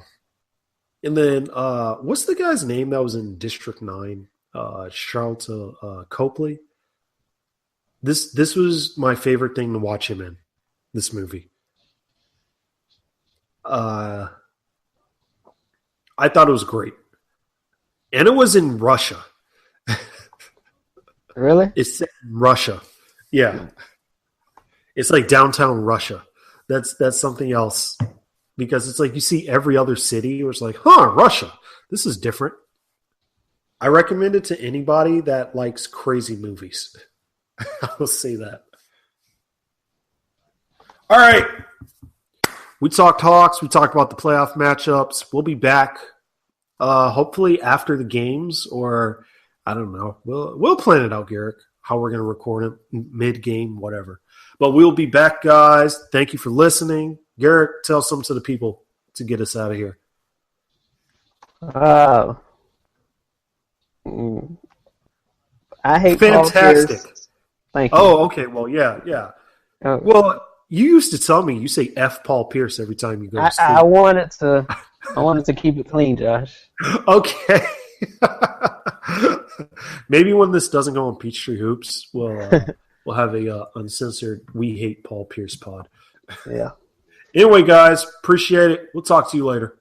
then what's the guy's name that was in District 9? Charlton Copley. This was my favorite thing to watch him in, this movie. I thought it was great. And it was in Russia. Really? It's set in Russia. Yeah. It's like downtown Russia. That's something else. Because it's like you see every other city where it's like, Russia. This is different. I recommend it to anybody that likes crazy movies. I will say that. All right. We talked Hawks. We talked about the playoff matchups. We'll be back hopefully after the games, or I don't know. We'll plan it out, Garrick, how we're going to record it, mid-game, whatever. But we'll be back, guys. Thank you for listening. Garrick, tell some to the people to get us out of here. I hate fantastic. Thank you. Oh, okay. Well, yeah. Well, you used to tell me you say F Paul Pierce every time you go to sleep. I wanted to keep it clean, Josh. Okay. Maybe when this doesn't go on Peachtree Hoops, we'll have a uncensored We Hate Paul Pierce pod. Yeah. Anyway, guys, appreciate it. We'll talk to you later.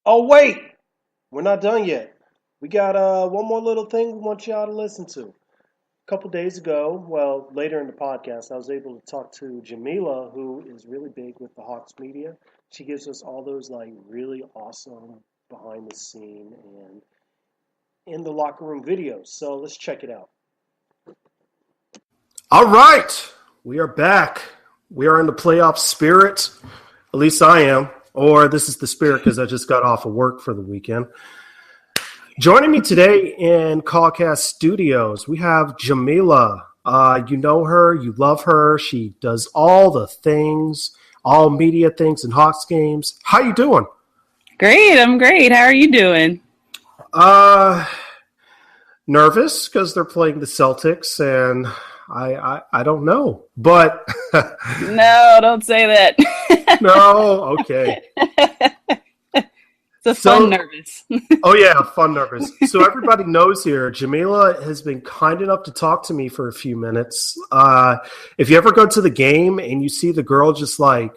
Oh, wait. We're not done yet. We got one more little thing we want y'all to listen to. A couple days ago, well, later in the podcast, I was able to talk to Jamila, who is really big with the Hawks media. She gives us all those like really awesome behind the scene and in the locker room videos. So let's check it out. All right. We are back. We are in the playoff spirit. At least I am. Or this is the spirit because I just got off of work for the weekend. Joining me today in Cawcast Studios, we have Jamila. You know her. You love her. She does all the things, all media things in Hawks games. How you doing? Great. I'm great. How are you doing? Nervous because they're playing the Celtics, and I don't know, but no, don't say that. No, okay. It's a fun nervous. Oh yeah, fun nervous. So everybody knows here, Jamila has been kind enough to talk to me for a few minutes. If you ever go to the game and you see the girl just like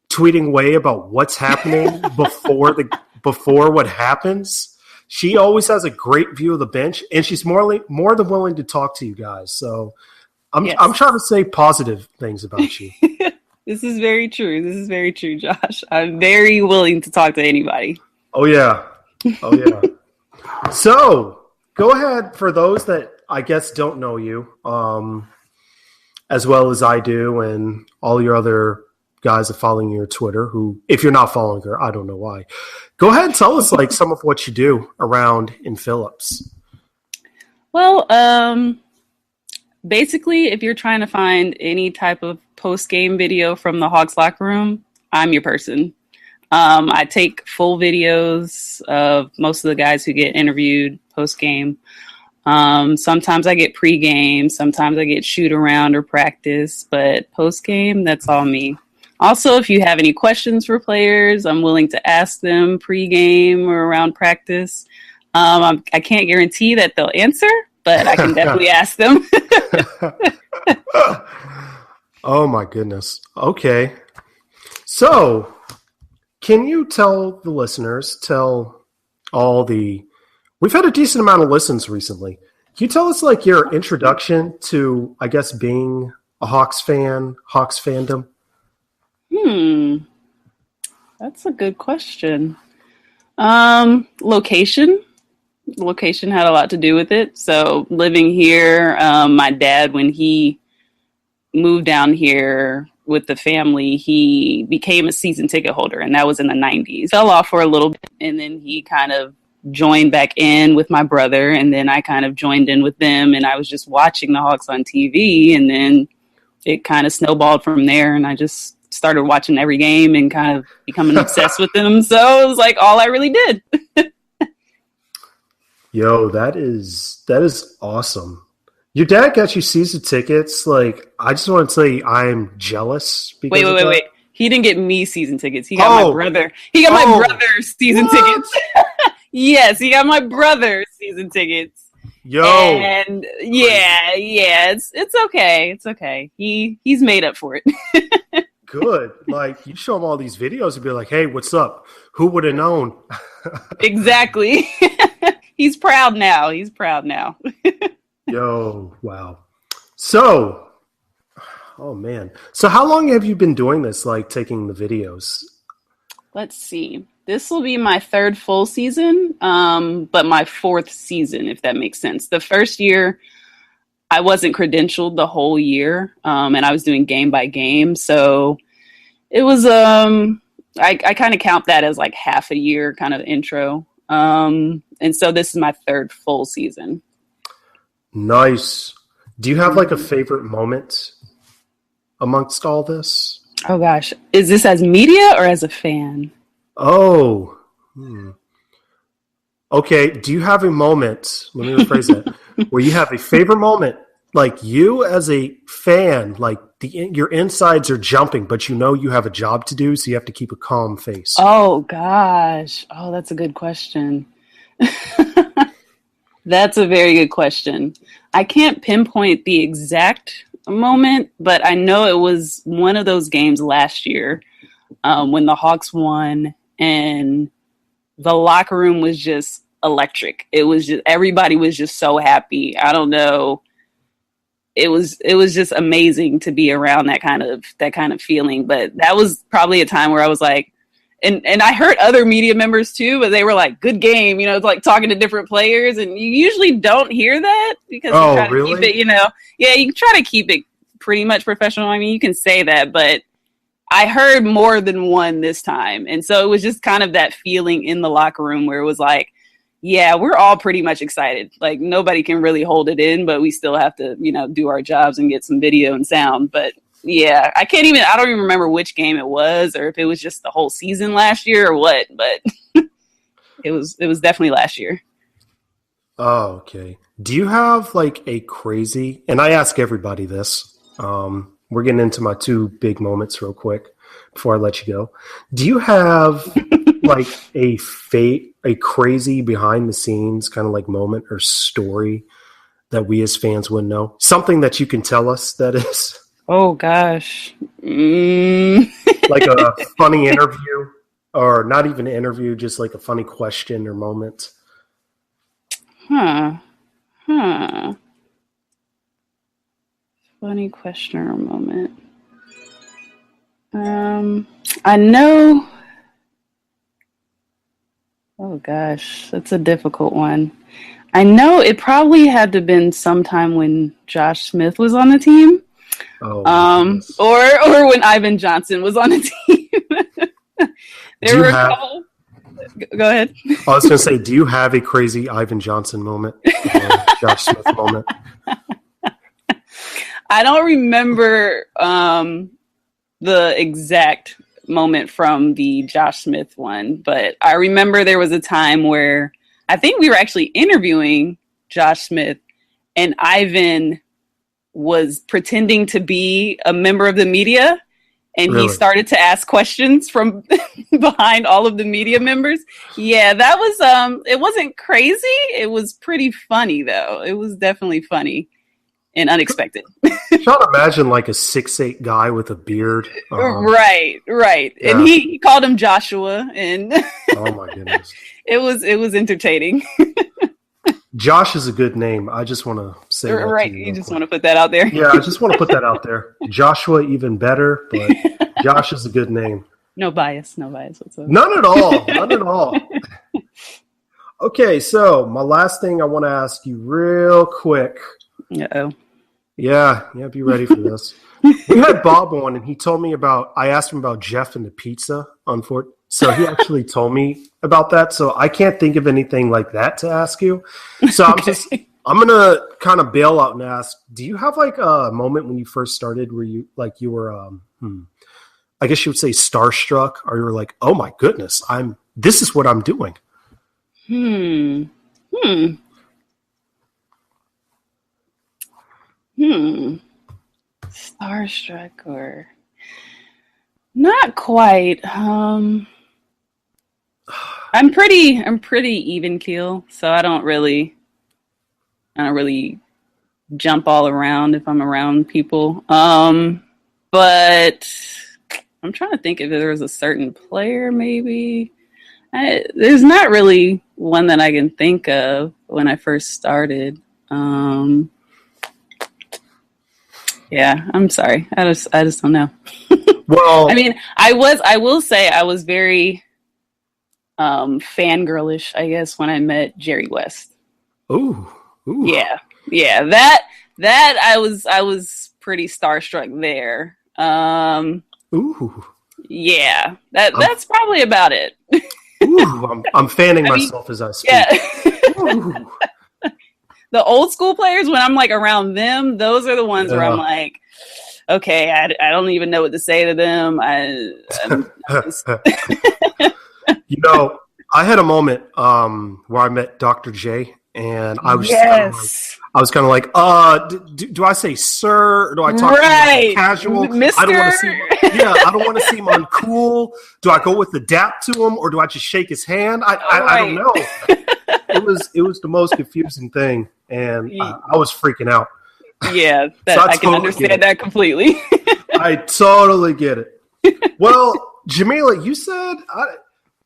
tweeting away about what's happening before what happens, she always has a great view of the bench, and she's more than willing to talk to you guys. So I'm trying to say positive things about you. This is very true. This is very true, Josh. I'm very willing to talk to anybody. Oh, yeah. So, go ahead, for those that I guess don't know you, as well as I do, and all your other guys that following your Twitter, who, if you're not following her, I don't know why. Go ahead and tell us, like, some of what you do around in Phillips. Well, basically, if you're trying to find any type of post-game video from the Hawks locker room, I'm your person. I take full videos of most of the guys who get interviewed post-game. Sometimes I get pre-game. Sometimes I get shoot-around or practice. But post-game, that's all me. Also, if you have any questions for players, I'm willing to ask them pre-game or around practice. I can't guarantee that they'll answer, but I can definitely ask them. Oh, my goodness. Okay. So, can you tell the listeners, tell all the We've had a decent amount of listens recently. Can you tell us like your introduction to, I guess, being a Hawks fan, Hawks fandom? That's a good question. Location. Location had a lot to do with it. So living here, my dad, when he moved down here with the family, he became a season ticket holder, and that was in the 90s. Fell off for a little bit, and then he kind of joined back in with my brother, and then I kind of joined in with them, and I was just watching the Hawks on TV, and then it kind of snowballed from there, and I just started watching every game and kind of becoming obsessed with them. So it was like all I really did. Yo, that is awesome. Your dad got you season tickets. Like, I just want to say I'm jealous. Wait. He didn't get me season tickets. He got my brother. He got my brother's season tickets. Yes, he got my brother's season tickets. Yo. And yeah, it's okay. It's okay. He's made up for it. Good. Like, you show him all these videos and be like, hey, what's up? Who would have known? Exactly. He's proud now. Yo, wow. So, oh man. So how long have you been doing this, like taking the videos? Let's see. This will be my third full season, but my fourth season, if that makes sense. The first year, I wasn't credentialed the whole year, and I was doing game by game. So it was, I kind of count that as like half a year kind of intro. And so this is my third full season. Nice. Do you have like a favorite moment amongst all this? Oh gosh. Is this as media or as a fan? Oh. Okay. Do you have a moment, let me rephrase that, where you have a favorite moment, like you as a fan, like your insides are jumping, but you know you have a job to do, so you have to keep a calm face? Oh gosh. Oh, that's a good question. That's a very good question. I can't pinpoint the exact moment, but I know it was one of those games last year when the Hawks won and the locker room was just electric. It was just, everybody was just so happy. I don't know. It was just amazing to be around that kind of feeling. But that was probably a time where I was like, and I heard other media members too, but they were like, good game, it's like talking to different players, and you usually don't hear that because you try to keep it, yeah, you try to keep it pretty much professional. I mean, you can say that, but I heard more than one this time. And so it was just kind of that feeling in the locker room where it was like, yeah, we're all pretty much excited. Like nobody can really hold it in, but we still have to, do our jobs and get some video and sound. But yeah, I don't even remember which game it was or if it was just the whole season last year or what, but it was definitely last year. Oh, okay. Do you have like a crazy, and I ask everybody this, we're getting into my two big moments real quick before I let you go. Do you have like a crazy behind the scenes kind of like moment or story that we as fans wouldn't know? Something that you can tell us, that is. Oh gosh. Like a funny interview, or not even an interview, just like a funny question or moment. Funny question or moment. I know. Oh gosh, that's a difficult one. I know it probably had to have been sometime when Josh Smith was on the team. Oh, or when Ivan Johnson was on the team. There were a couple. Go ahead. I was going to say, do you have a crazy Ivan Johnson moment? Josh Smith moment? I don't remember the exact moment from the Josh Smith one, but I remember there was a time where I think we were actually interviewing Josh Smith, and Ivan was pretending to be a member of the media, and Really? He started to ask questions from behind all of the media members. Yeah, that was it wasn't crazy. It was pretty funny though. It was definitely funny and unexpected. Trying to imagine like a 6'8" guy with a beard. Right. Yeah. And he called him Joshua, and oh my goodness. it was entertaining. Josh is a good name. I just want to say that. Right. You just want to put that out there. Yeah, I just want to put that out there. Joshua, even better, but Josh is a good name. No bias whatsoever. None at all. None at all. Okay, so my last thing I want to ask you real quick. Uh-oh. Yeah, be ready for this. We had Bob on, and he told me I asked him about Jeff and the pizza, so he actually told me about that, so I can't think of anything like that to ask you. So Okay. I'm going to kind of bail out and ask, do you have like a moment when you first started where you were, I guess you would say starstruck, or you were like, oh my goodness, this is what I'm doing? Starstruck or not quite. I'm pretty even keel, so I don't really jump all around if I'm around people. But I'm trying to think if there was a certain player maybe. There's not really one that I can think of when I first started. Yeah, I'm sorry. I just don't know. Well, I mean, I will say I was very fangirlish, I guess, when I met Jerry West. Ooh. Yeah. That I was pretty starstruck there. Ooh. Yeah. That's probably about it. Ooh, I'm fanning myself as I speak. Yeah. Ooh. The old school players, when I'm like around them, those are the ones where I'm like, okay, I don't even know what to say to them. You know, I had a moment where I met Dr. J, and I was kind of like, do I say sir, or do I talk to him like casual? Mr. I don't want to seem, I don't want to seem uncool. Do I go with the dap to him, or do I just shake his hand? I don't know. It was the most confusing thing, and I was freaking out. Yeah, I can understand that completely. I totally get it. Well, Jamila, you said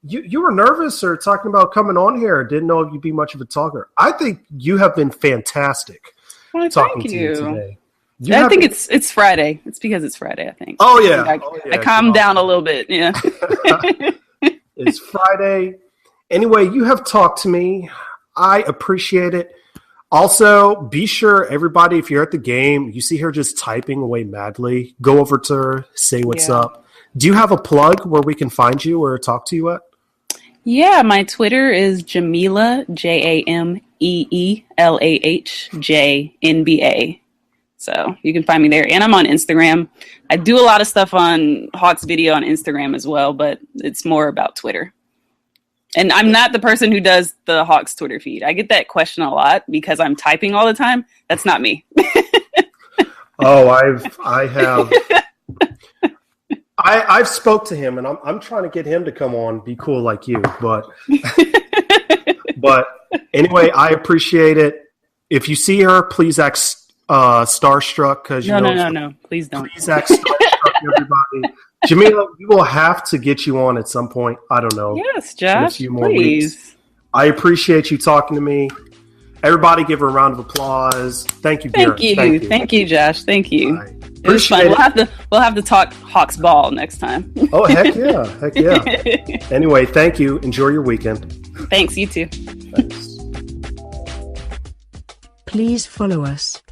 you were nervous or talking about coming on here. Didn't know if you'd be much of a talker. I think you have been fantastic talking to you today. I think it's Friday. It's because it's Friday, I think. Oh, yeah. I calmed down a little bit, yeah. It's Friday. Anyway, you have talked to me. I appreciate it. Also, be sure, everybody, if you're at the game, you see her just typing away madly, go over to her, say what's up. Do you have a plug where we can find you or talk to you at? Yeah, my Twitter is Jameelah, JameelahJNBA. So you can find me there. And I'm on Instagram. I do a lot of stuff on Hawks Video on Instagram as well, but it's more about Twitter. And I'm not the person who does the Hawks Twitter feed. I get that question a lot because I'm typing all the time. That's not me. I've spoke to him, and I'm trying to get him to come on, be cool like you. But anyway, I appreciate it. If you see her, please act starstruck, because no, please don't. Please act starstruck, everybody. Jameelah, we will have to get you on at some point. I don't know. Yes, Josh, in a few more please. Weeks. I appreciate you talking to me. Everybody give her a round of applause. Thank you, Garrett. Thank you, Josh. Thank you. Right. It was fun. We'll have to talk Hawks ball next time. Oh, heck yeah. Anyway, thank you. Enjoy your weekend. Thanks, you too. Thanks. Please follow us on